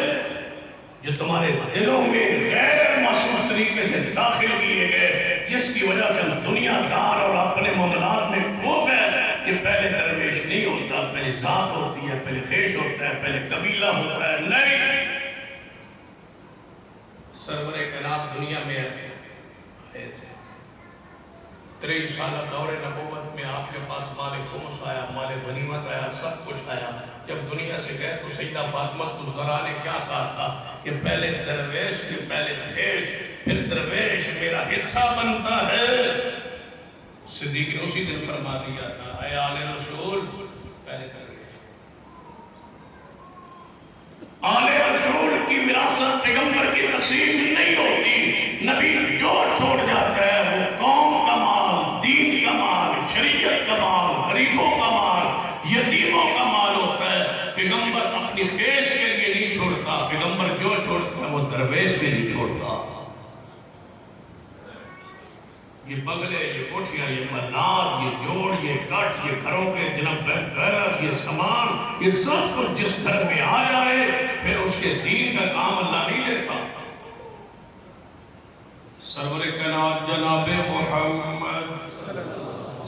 جو تمہارے دلوں میں غیر محسوس طریقے سے داخل کیے گئے، جس کی وجہ سے دنیا دار اور اپنے معاملات میں کھو گئے کہ پہلے درویش نہیں ہوتا، پہلے ذات ہوتی ہے، پہلے خیش ہوتا ہے، پہلے قبیلہ ہوتا ہے. نہیں، سرور کائنات دنیا میں آئے تھے. 23 سالہ دور نبوت میں آپ کے پاس مال خمس آیا، مال غنیمت آیا، سب کچھ آیا. جب دنیا سے گئے تو سیدہ فاطمہ الزہرا نے کیا کہا تھا کہ پہلے درویش کے پہلے خیش، پھر درویش میرا حصہ بنتا ہے. صدیق نے اسی دن فرما دیا تھا، اے آل رسول پہلے درویش. آل رسول کی وراثت پیغمبر کی تقسیم نہیں ہوتی. نبی جو چھوڑ جاتا ہے وہ قوم کا مال، دین کا مال، شریعت کا مال، غریبوں کا مال، یتیموں کا مال ہوتا ہے. پیغمبر اپنی خیش کے لیے نہیں چھوڑتا، پیغمبر جو چھوڑتا ہے وہ درویش کے لیے چھوڑتا. یہ بنگلے، یہ کوٹھیاں، یہ محلات، یہ جوڑ، یہ کٹ، یہ گھروں کے جناب بیرر، یہ سامان، یہ سب کچھ جس گھر میں آ جائے پھر اس کے دین کا کام اللہ نہیں لیتا. سرور کائنات جناب محمد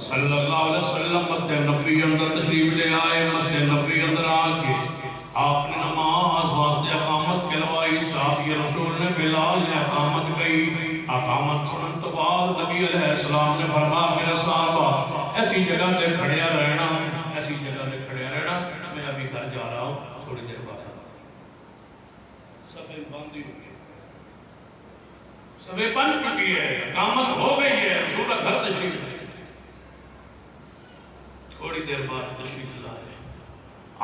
صلی اللہ علیہ وسلم مسجد نبوی اندر تشریف لے آئے. مسجد نبوی اندر آ کے آپ نے نماز واسطے اقامت کلوائی. صحابی رسول نے بلال نے اقامت کہی. اقامت سنن تو بعد نبی علیہ السلام نے فرمایا میرے صحابہ ایسی جگہ پہ کھڑے رہنا، ایسی جگہ پہ کھڑے رہنا، میں ابھی گھر جا رہا ہوں، تھوڑی دیر بعد. صفحے بند ہوئی، صفحے بن چکی ہے، اقامت ہو گئی ہے، رسول اللہ گھر تشریف لائے. تھوڑی دیر بعد تشریف لائے،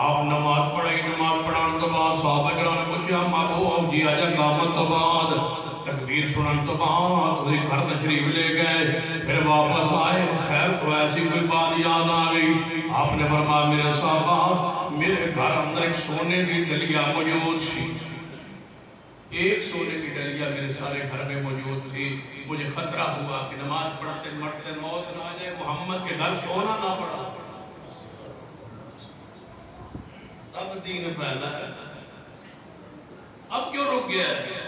آپ نماز پڑھائی. نماز پڑھان تو بعد صحابہ کرام نے پوچھا محبوب جی آجا اقامت تو بعد تکبیر سنن تو بعد وہی گھر تشریف لے گئے، پھر واپس آئے. خیر تو ایسی کوئی بات یاد آ گئی. آپ نے فرمایا میرے صحابہ میرے گھر اندر ایک سونے کی ڈلیا موجود تھی. ایک سونے کی ڈلیا میرے سارے گھر میں موجود تھی. مجھے خطرہ ہوا کہ نماز پڑھتے مرتے موت نہ آ جائے، محمد کے گھر سونا نہ پڑا. اب دین پھیلا ہے. اب کیوں رک گیا ہے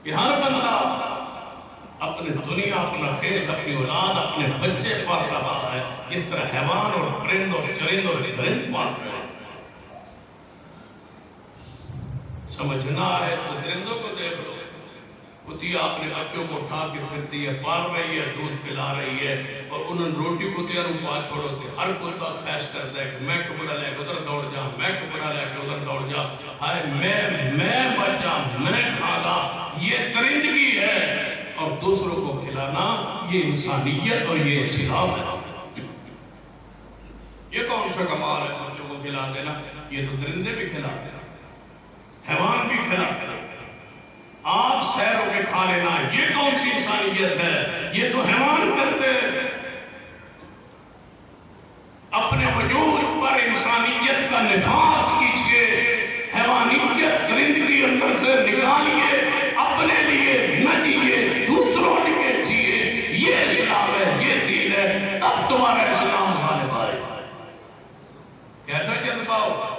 کہ ہر بندہ اپنے دنیا، اپنا خیش، اپنی اولاد، اپنے بچے پال رہا ہے جس طرح حیوان اور پرند اور چرند اور درند پال رہے ہیں. سمجھنا ہے تو درندوں کو دیکھ لو. کتیا اپنے بچوں کو اٹھا کے پھرتی ہے، پال رہی ہے، دودھ پلا رہی ہے، اور انہوں روٹی کتیا رو پا چھوڑو تھے. ہر کتا خیش کرتا ہے کہ میں ٹکڑا لے کے ادھر دوڑ جا، میں ٹکڑا لے کے ادھر دوڑ جا. ہائے میں بچا، میں کھانا، یہ درندگی ہے. اور دوسروں کو کھلانا یہ انسانیت اور یہ اسلام ہے. یہ کون سا کمال ہے بچوں کو کھلا دینا؟ یہ تو درندے بھی کھلا دینا، حیوان بھی کھلا دینا. آپ سیر ہو کے کھا لینا، یہ کون سی انسانیت ہے؟ یہ تو حیوان کرتے ہیں. اپنے وجود پر انسانیت کا نفاذ کیجئے، حیوانیت درندگی اندر سے نکالیے، اپنے لیے نہ جیئے، دوسروں لیے جیئے. یہ اسلام ہے، یہ دین ہے. تب تمہارا اسلام غالب آئے. کیسا جذبہ ہوگا؟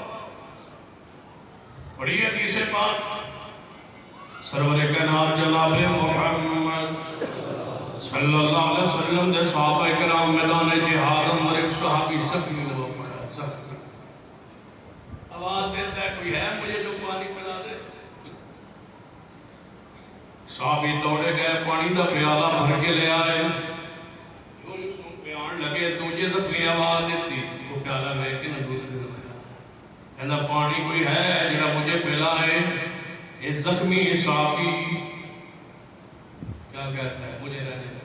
پڑھیے حدیث پاک. سرور کائنات جناب محمد صلی اللہ علیہ وسلم دے صحابہ کرام میدان جہاد اندر ایک صحابی زخمی ہوا پڑا. زخمی آواز دیتا ہے کوئی ہے مجھے جو پانی پلا دے. صحابی دوڑے گئے، پانی دا پیالہ بھر کے لے آئے. جو اس کو پیان لگے دوجے زخمی آواز دیتی وہ پیالہ لے کے نہ دوسرے زخمی کہنا پانی کوئی ہے جنہا مجھے پلائے. اس زخمی صحابی کیا کہتا ہے مجھے رہنے لگے.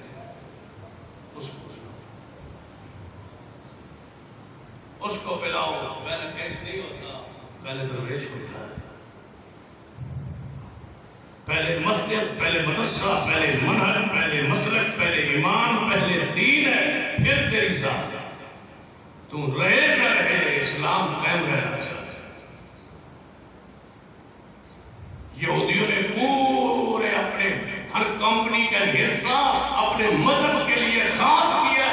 اس کو پلاؤ. پہلے خیش نہیں ہوتا، پہلے درویش ہوتا ہے. پہلے مسجد، پہلے مدرسہ، پہلے منہج، پہلے مسلک، پہلے ایمان، پہلے دین ہے، پھر تیری ذات. تو رہے نہ رہے اسلام قائم رہنا چاہتا. یہودیوں نے پورے اپنے ہر کمپنی کا حصہ اپنے مذہب کے لیے خاص کیا.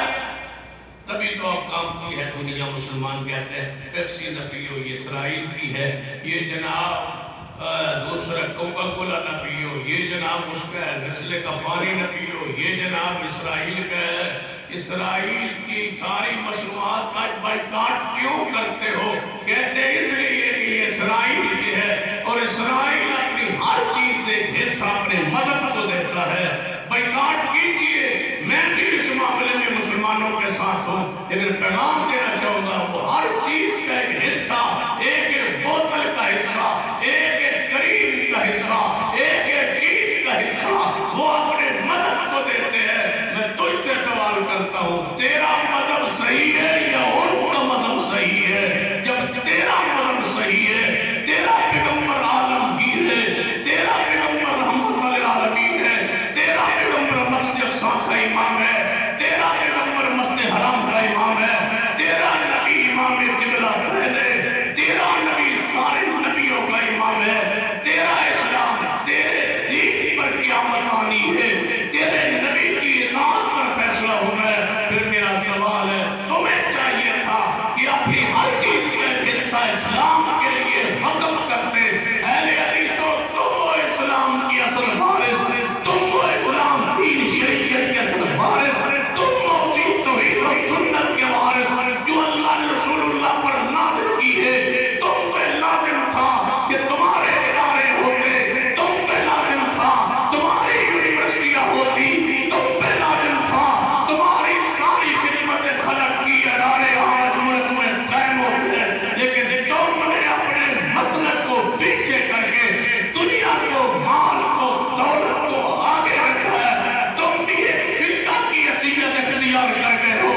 تبھی تو اب کام کی ہے دنیا مسلمان کہتے ہیں پیپسی نہ پیو یہ اسرائیل کی ہے، یہ جناب دوسرا کوکا کولا نہ پیو، یہ جناب اس کا ہے، نسلے کا پانی نہ پیو، یہ جناب اسرائیل کا ہے۔ اسرائیل کی ساری مصنوعات کا بائیکاٹ کیوں کرتے ہو؟ کہتے ہیں اس لیے کہ یہ اسرائیل کی ہے، اور اسرائیل اپنی ہر چیز سے حصہ اپنے مذہب کو دیتا ہے۔ بائیکاٹ کیجئے، میں بھی اس معاملے میں مسلمانوں کے ساتھ ہوں، لیکن پیغام دینا چاہوں گا وہ ہر چیز کا ایک حصہ، ایک بوتل کا حصہ، ایک کریم کا حصہ، ایک چیز کا حصہ وہ اپنے مذہب کو دیتے ہیں۔ میں تجھ سے سوال کرتا ہوں، تیرا مذہب صحیح ہے یا ان کا مذہب صحیح ہے؟ جب تیرا مذہب صحیح ہے، تیرا پیغمبر عالمگیر ہے، تیرا پیغمبر رحمت للعالمین ہے، تیرا پیغمبر مسجد اقصی کا امام ہے، تیرا پیغمبر مسجد حرام کا امام ہے، تیرا نبی امام قبلہ ہے، تیرا نبی سارے نبیوں کا امام ہے، تیرا اسلام تیرے دین پر قیامت آنی ہے، تیرے نبی کی اطاعت پر فیصلہ ہونا ہے۔ پھر میرا سوال ہے، تمہیں چاہیے تھا کہ اپنی ہر چیز میں حصہ اسلام کے لیے وقف کرتے۔ اہل حدیثوں، تم وہ اسلام کی اصل وارث، تم وہ اسلام دین شریعت کے اصل وارث، تم وہ اسی توحید و سنت کے وارث جو اللہ نے رسول اللہ پر نازل کی ہے۔ تم پہ لازم تھا کہ تمہارے ادارے ہوتے، تم پہ لازم تھا تمہاری یونیورسٹیاں ہوتی، تم پہ لازم تھا تمہاری ساری خدمت خلق کی ادارے آج ملک میں قائم ہوتے ہیں، لیکن تم نے اپنے مسلک کو پیچھے کر کے دنیا کو، مال کو، دولت کو آگے رکھا ہے۔ تم بھی ایک شرکا کی حیثیت اختیار کر گئے ہو۔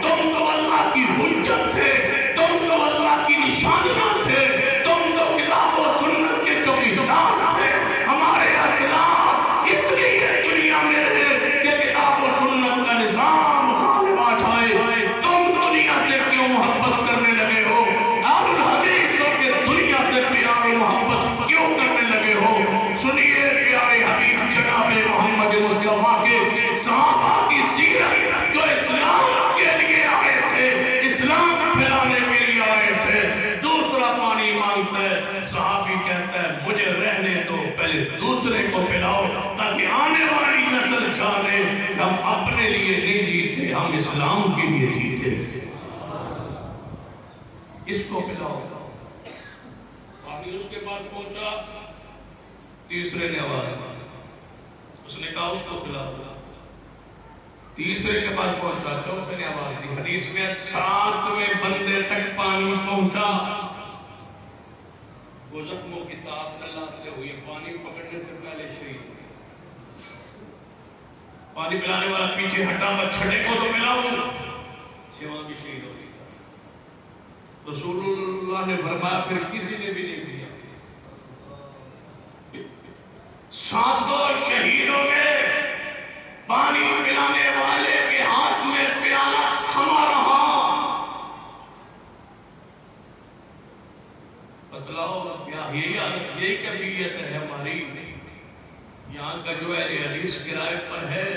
تم تو اللہ کی حجت تھے، تم تو اللہ کی نشانیاں تھے، تم تو کتاب و سنت کے چوکیدار تھے۔ ہمارے اسلاف اس لیے دنیا میں رہے کہ کتاب و سنت کا نظام غالب جائے۔ تم دنیا سے کیوں محبت کرنے لگے ہو؟ اہل الحدیث ہو کے دنیا سے پیار و محبت کیوں کرنے لگے ہو؟ سنیے پیارے حبیب جناب محمد مصطفیٰ کے صحابہ کی سیرت، جو اسلام کے لیے آئے تھے، اسلام پھیلانے کے لیے آئے تھے۔ دوسرا پانی مانگتا ہے، صحابی کہتا ہے مجھے رہنے دو، پہلے دوسرے کو پلاؤ تاکہ آنے والی نسل جانے ہم اپنے لیے نہیں جیتے، ہم اسلام کے لیے جیتے۔ اس کو پلاؤ۔ پانی اس کے بعد پہنچا، تیسرے نے آواز، اس نے کہا اس کو پلاؤ۔ تیسرے کے بعد پہنچا، چوتھے نے آواز دی۔ حدیث میں 7ویں بندے تک پانی پہنچا، وہ زخموں کی تاب نہ لاتے ہوئے پانی پکڑنے سے پہلے شہید ہوئے۔ پانی پلانے والا پیچھے ہٹا، بچھڑے کو تو پلاؤں، سوا بھی شہید ہو گئی۔ رسول اللہ نے فرمایا پھر کسی نے بھی نہیں پیا۔ 7 شہید ہو گئے، پانی پلانے والے کے ہاتھ میں پیالہ تھما رہا۔ بتلاؤ کیا یہی حالت، یہی کیفیت ہے ہماری؟ یہاں کا جو اہل حدیث کرائے پر ہے،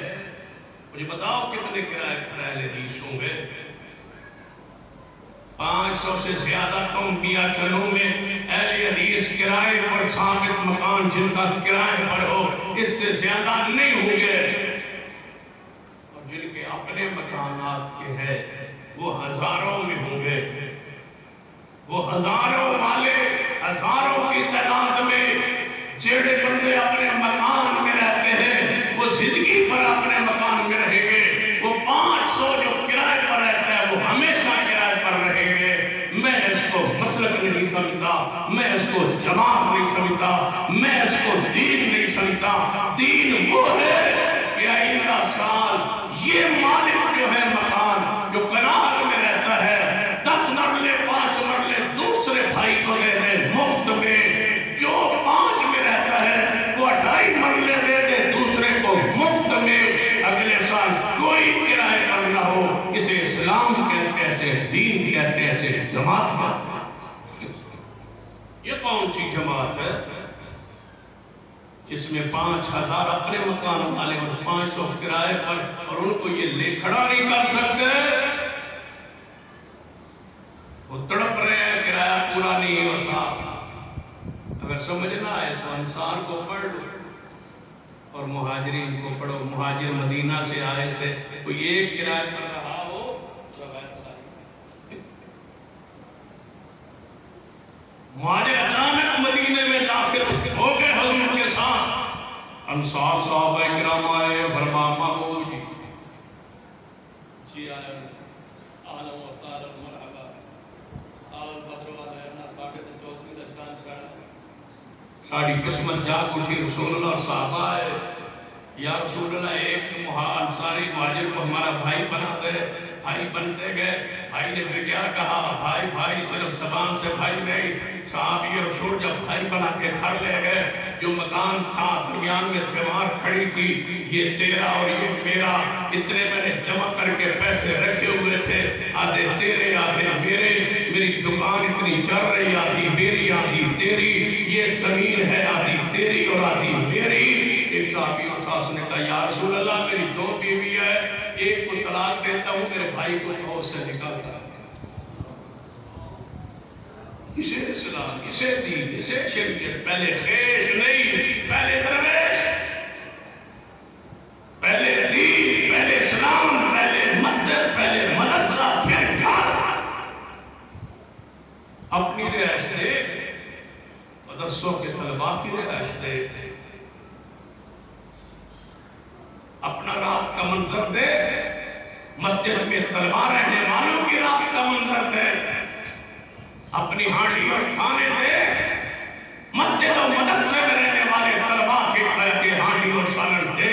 مجھے بتاؤ کتنے کرائے پر اہل حدیث ہوں گے؟ 500 سے زیادہ انبیاء چلوں میں اہل حدیث کرائے پر ثابت مکان جن کا کرائے پر ہو، اس سے زیادہ نہیں ہوں گے۔ اور جن کے اپنے مکانات کے ہیں وہ ہزاروں میں ہوں گے، وہ ہزاروں والے، ہزاروں کی تعداد میں جڑے بندے اپنے مکان میں رہتے ہیں وہ زندگی پر اپنے مکان میں رہیں گے۔ وہ 500 جو کرائے پر رہتا ہے وہ ہمیشہ کرائے پر رہیں گے۔ میں اس کو مسلک نہیں سمجھتا، میں اس کو جماعت نہیں سمجھتا، میں اس کو دین نہیں سمجھتا۔ دین وہ ہے کہ آئندہ سال یہ مالک جو ہے مکان، جو کنال میں رہتا ہے، 10 مرلے 5 مرلے دوسرے بھائی کو دے دے مفت میں، جو 5 میں رہتا ہے وہ 2.5 مرلے دے دے دوسرے کو مفت میں، اگلے سال کوئی کرائے پر نہ ہو۔ اسے اسلام کہتے ہیں، اسے دین کہتے ہیں، اسے جماعت کہتے ہیں۔ یہ کون سی جماعت ہے جس میں 5000 اپنے مکان والے اور 500 کرائے پر، اور ان کو یہ لے کھڑا نہیں کر سکتے؟ وہ تڑپ رہے ہیں، کرایہ پورا نہیں ہوتا۔ اگر سمجھنا ہے تو انصار کو پڑھ لو اور مہاجرین کو پڑھو. مہاجر مدینہ سے آئے تھے, کوئی ایک کرایہ پر رہا ہو مہاجر اچانک مدینے میں داخل ہو گئے حضور کے ساتھ. انصار صحابہ کرام آئے, فرما محبوب جی آئے آل و سال مرحبا آل بدر علینا ساڑھے چوتھی دا چاند چڑھ ساڑھی قسمت جاگ اٹھی. رسول اللہ صحابہ آئے, یا رسول اللہ ایک انصاری مہاجر کو ہمارا بھائی بنا دے. بھائی بنتے گئے. بھائی نے پھر کیا کہا, بھائی بھائی صرف زبان سے بھائی نہیں. صحابی رسول جب بھائی بنا کے گھر لے گئے, جو مکان تھا درمیان میں دیوار کھڑی کی, یہ تیرا اور یہ میرا, اتنے میں نے جمع کر کے پیسے رکھے ہوئے تھے, آدھے تیرے آدھے میرے. میری دکان اتنی چل رہی, آدھی میری آدھی تیری. یہ زمین ہے آدھی تیری اور آدھی میری. ایک صحابی اٹھا, اس نے کہا یا رسول اللہ میری 2 بیوی ہے, ایک کو طلاق دیتا ہوں, میرے بھائی کو تو سے نکالتا. اسے اسلام, اسے دین, اسے شریعت. پہلے خیش نہیں, پہلے درویش, پہلے دین, پہلے اسلام, پہلے مسجد, پہلے مدرسہ, پھر گھر. اپنی رہائش دے, مدرسوں کے طلباء کی رہائش دے, اپنا رات کا منظر دے, مسجد میں طلباء رہنے والوں کی رات کا منظر دے, اپنی ہانڈی اور کھانے دے, مسجد اور مدرسے میں رہنے والے طلباء کے ہانڈی اور سالن دے.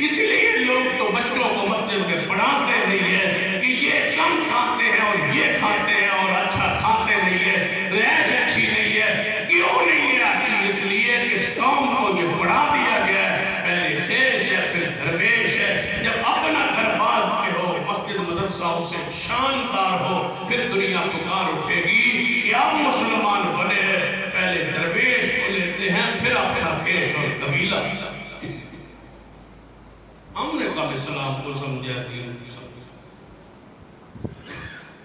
اس لیے لوگ تو بچوں کو مسجد میں پڑھاتے نہیں ہے کہ یہ کم کھاتے ہیں اور یہ کھاتے ہیں اور اچھا کھاتے نہیں ہے, رہائش اچھی نہیں ہے. کیوں نہیں ہے اچھی؟ اس لیے اس قوم کو یہ پڑھا دیا گیا ہے پہلے خیش ہے پھر درویش ہے. جب اپنا گھر بار میں ہو, مسجد مدرسہ اسے شاندار ہو, پھر دنیا پکار اٹھے گی کہ آپ مسلمان بنے ہیں. پہلے درویش کو لیتے ہیں, پھر اپنا خیش اور قبیلہ. ہم نے کب اسلام کو سمجھا, دین کو سمجھا.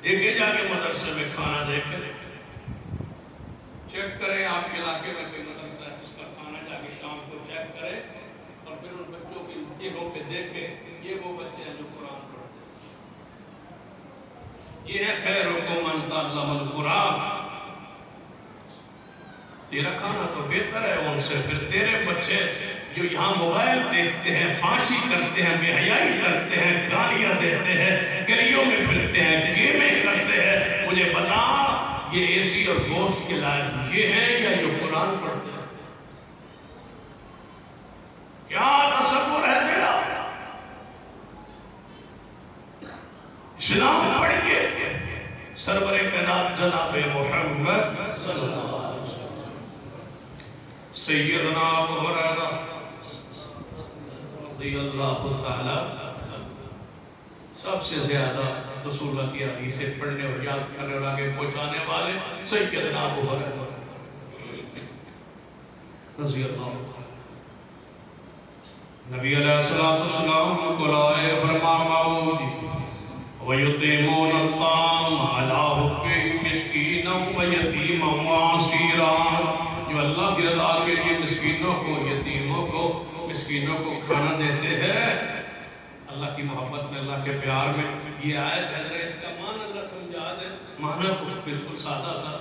دیکھیں جا کے مدرسے میں کھانا دیکھیں, چیک کریں آپ کے علاقے میں کوئی مدرسہ ہے اس کا کھانا, جا کے شام کو چیک کریں اور پھر ان بچوں کی چہروں پہ دیکھیں, یہ وہ بچے ہیں جو قرآن پڑھتے ہیں. یہ ہے خیرکم من تعلم القرآن. تیرا کھانا تو بہتر ہے ان سے. پھر تیرے بچے جو یہاں موبائل دیکھتے ہیں, فحاشی کرتے ہیں, بے حیائی کرتے ہیں, گالیاں دیتے ہیں, گلیوں میں پھرتے ہیں, گیمیں کرتے ہیں, مجھے بتا یہ اے سی اور گوشت کے لائق یہ ہے یا جو قرآن پڑھتے ہیں؟ کیا تصور ہے تیرا؟ اسلام پڑھیے, سرور کائنات جناب محمد صلی اللہ علیہ وسلم, سیدنا ابو ہریرہ رضی اللہ تعالی, سب سے زیادہ رسول اللہ کی حدیثیں پڑھنے اور یاد کرنے اور آگے پہنچانے والے سیدنا ابو ہریرہ رضی اللہ تعالی. نبی علیہ السلام کو لائے, فرمایا وَيُطِعِمُونَ الطَّعَامَ عَلَىٰ حُبِّهِ مِسْكِينًا وَيَتِيمًا وَأَسِيرًا. جو اللہ کی رضا کے لیے مسکینوں کو, یتیموں کو, مسکینوں کو کھانا دیتے ہیں, اللہ کی محبت میں, اللہ کے پیار میں. یہ آیت ہے, اس کا معنی ذرا سمجھا دے. معنی تو بالکل سادہ سا.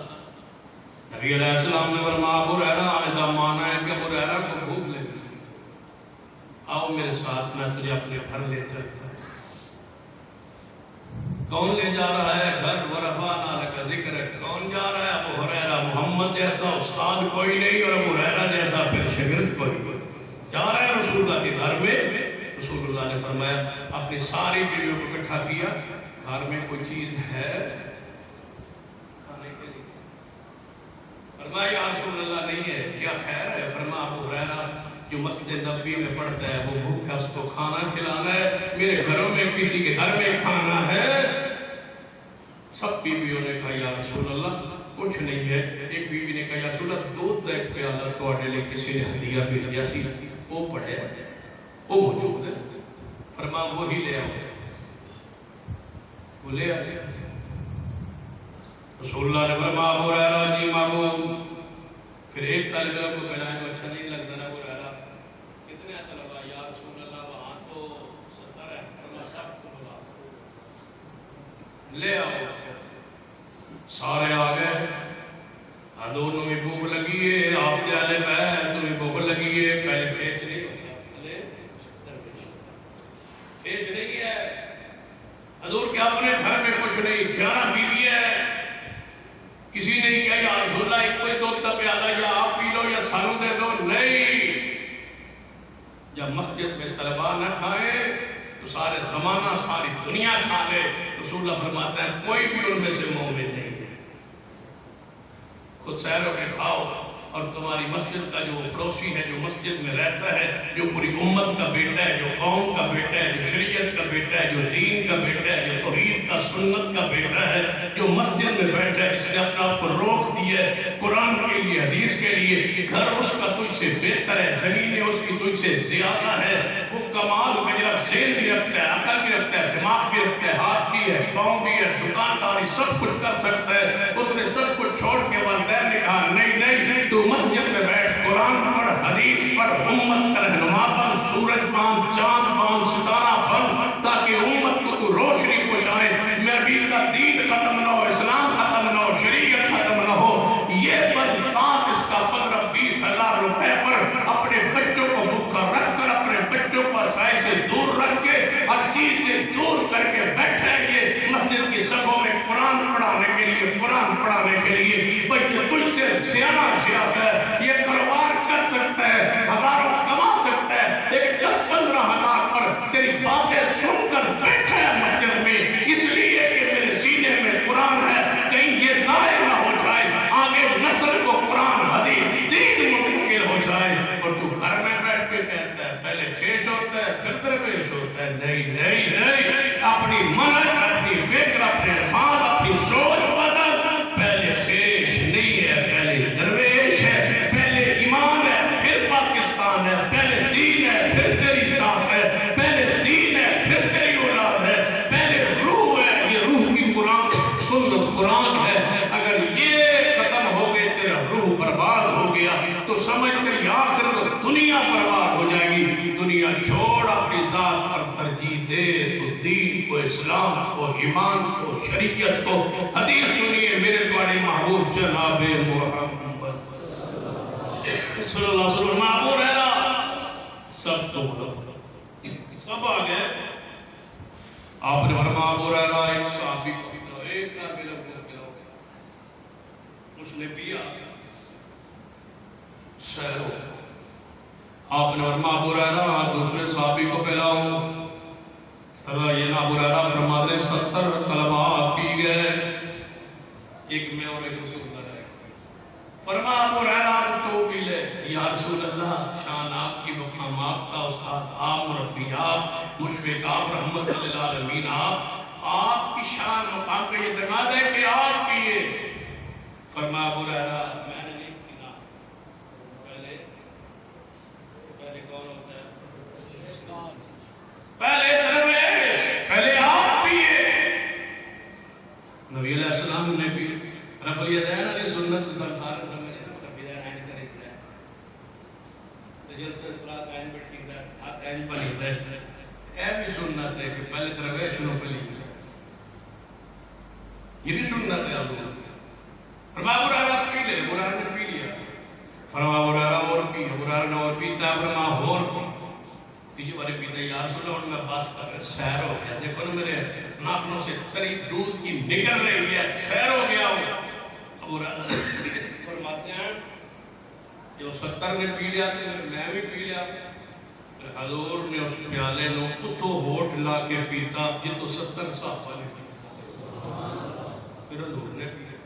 نبی علیہ السلام نے فرمایا ابو ہریرہ, آئندہ معنی ہے کہ ابو ہریرہ کو بھوک لگی, آؤ میرے ساتھ, میں تجھے اپنے گھر لے چلتا. کون لے جا رہا ہے؟ گھر. ورفعنا لک ذکرک. کون جا رہا ہے؟ ابو ہریرہ. محمد جیسا استاد کوئی نہیں اور ابو ہریرہ جیسا پھر شاگرد کوئی نہیں. جا رہا ہے رسول اللہ کے گھر میں. رسول اللہ نے فرمایا, اپنی ساری بیویوں کو اکٹھا کیا, گھر میں کوئی چیز ہے کھانے کے لیے؟ فرمایا یا رسول اللہ نہیں ہے. کیا خیر ہے؟ فرمایا ابو ہریرہ جو مسجد نبوی میں پڑھتا ہے وہ بھوکا, اس کو کھانا کھلانا ہے. میرے گھروں میں کسی کے گھر میں کھانا ہے. سب بیویوں نے کہا یا رسول اللہ کچھ نہیں ہے. ایک بیوی نے کہا یا رسول اللہ دودھ کا ایک پیالہ تواڈے لئی کسی نے ہدیہ بھیجا سی, وہ پڑھے, وہ موجود ہے. فرمایا وہی لے آؤ. وہ لے آئے. رسول اللہ نے فرمایا ابو ہریرہ جی محبوب پھر ایک طالب علم کو پہنائے تو اچھا نہیں لگتا نا، وہ رہا کتنے طلبا یا رسول اللہ وہاں تو 70 ہے، فرمایا سب کو بلا لے آؤ، سارے آ گئے، حضور نو بھی بھوک لگی ہے، آپ کے آلے بیت تو بھی بھوک لگی ہے، پہلے پیچ نہیں ہوتا، پہلے درویش پیچ نہیں ہے، حضور کے اپنے گھر میں کچھ نہیں، 11 بیوی ہے، کسی نے کہا یا رسول اللہ ایک کوئی دودھ کا پیالہ یا آپ پی لو یا سانو دے دو، نہیں، جب مسجد میں طلباء نہ کھائیں تو سارے زمانہ ساری دنیا کھا لے، رسول اللہ فرماتے ہیں کوئی بھی ان میں سے مومن نہیں ہے، خود سیر ہو کے کھاؤ، اور تمہاری مسجد کا جو پڑوسی ہے، جو مسجد میں رہتا ہے، جو پوری امت کا بیٹا ہے، جو قوم کا بیٹا ہے، جو شریعت کا بیٹا ہے، جو دین کا بیٹا ہے، جو توحید کا سنت کا بیٹا ہے، جو مسجد میں بیٹھا ہے، اس نے اپنا آپ کو روک دی ہے قرآن کے لیے، حدیث کے لیے، گھر اس کا تجھ سے بہتر ہے، زمینیں اس کی تجھ سے زیادہ ہے، وہ کمال کا ذہن بھی رکھتا ہے، عقل بھی رکھتا ہے، دماغ بھی رکھتا ہے، ہاتھ بھی ہے، پاؤں بھی ہے، دکانداری سب کچھ کر سکتا ہے، اس نے سب کچھ چھوڑ کے والدین نے کہا نہیں تو مسجد میں بیٹھ، قرآن پڑھ، حدیث پڑھ، امت کا رہنما بن، سورج بن، چاند بن، ستارہ بن، تاکہ امت کو تو روشنی پہنچائے، نبی کا دین ختم نہ ہو، اسلام ختم نہ ہو، شریعت ختم نہ ہو، یہ بدبخت اس کا 15-20 ہزار روپے پر اپنے بچوں کو بھوکا رکھ کر، اپنے بچوں کو سائے سے دور رکھ کے، ہر چیز سے دور کر کے بیٹھے یہ مسجد کی صفوں میں قرآن پڑھانے کے لیے، قرآن پڑھانے کے لیے، بچے تجھ سے زیادہ ہے، یہ کاروبار کر سکتا ہے، ہزاروں کما سکتا ہے، لیکن 10-15 ہزار پر تیری باتیں سن کر بیٹھا ہے مسجد میں، اس لیے کہ میرے سینے میں قرآن ہے، کہیں یہ ضائع نہ ہو جائے، آگے نسل کو قرآن حدیث دین منتقل ہو جائے، اور تو گھر میں بیٹھ کے کہتا ہے پہلے خیش ہوتا ہے پھر درویش ہوتا ہے، نہیں، اپنی منہج، اپنی فکر، اپنے الفاظ، اپنی سوچ بدل، پہلے خیش نہیں ہے، پہلے درویش ہے، پہلے ایمان ہے پھر پاکستان ہے، پہلے دین ہے پھر تیری ساتھ ہے، پہلے دین ہے پھر تیری اولاد ہے، پہلے روح ہے، یہ روح کی قرآن سنت قرآن ہے، اگر یہ ختم ہو گئے تیرا روح برباد ہو گیا تو سمجھ تیری آخر دنیا برباد ہو جائے گی، دنیا چھوڑ اپنی ذات پر ترجیح دے تو دین کو، اسلام کو، ایمان کو، شریعت کو، حدیث سنیے میرے تمہارے محبوب جناب محمد صلی اللہ علیہ وسلم، محبوب رہا سب تو سب آ گئے، آپ نے فرمایا ابو ہریرہ ایک صحابی کو پلاؤ، ایک طالب علم کو پلاؤ، اس نے پیا، سیر ہو، آپ نے فرمایا ابو ہریرہ دوسرے صحابی کو پلاؤ، یہ نہ ابو ہریرہ فرماتے 70 طلباء پی گئے، ایک میں اور ایک رسول اللہ رہے، فرمایا ابو ہریرہ تو پی لے، یا رسول اللہ شان آپ کی، مقام آپ کا، استاد آپ، مربی آپ، مشفق آپ، رحمت للعالمین آپ کی شان مقام کا یہ تقاضا ہے کہ آپ پیئے، فرمایا ابو ہریرہ میں نے نہیں پینا، پہلے کون ہوتا ہے؟ پہلے درویش، پہلے آپ پیئے، نبی علیہ السلام نے بھی رفع الیدین علی سنت سارے سمجھے نا، رفع الیدین اینڈ کرتے ہیں، تجل سے صلاة عین پر ٹھیک ہے، ہاتھ عین پر ٹھیک ہے، اے بھی سنت ہے کہ پہلے درویش نو پلی، یہ بھی سنت ہے حضور، فرمایا ابو ہریرہ پی لے، ابو ہریرہ نے پی لیا، فرمایا ابو ہریرہ اور پی، ابو ہریرہ نے اور پیتا ہے، فرمایا اور پی، تیجی بارے پیتا ہے، یا رسول اللہ میں بس کر سیر ہو گیا، دیکھو نا میرے ناخنوں سے قریب دودھ کی نکل رہی ہے، سیر ہو گیا ہوں، ابو ہریرہ فرماتے ہیں جو 70 نے پی لیا تو میں بھی پی لیا، حضور نے اس پیالے نو اتو ہوٹ لا کے پیتا، یہ تو 70 صحابہ نے پیتا، پھر حضور نے پی لیا،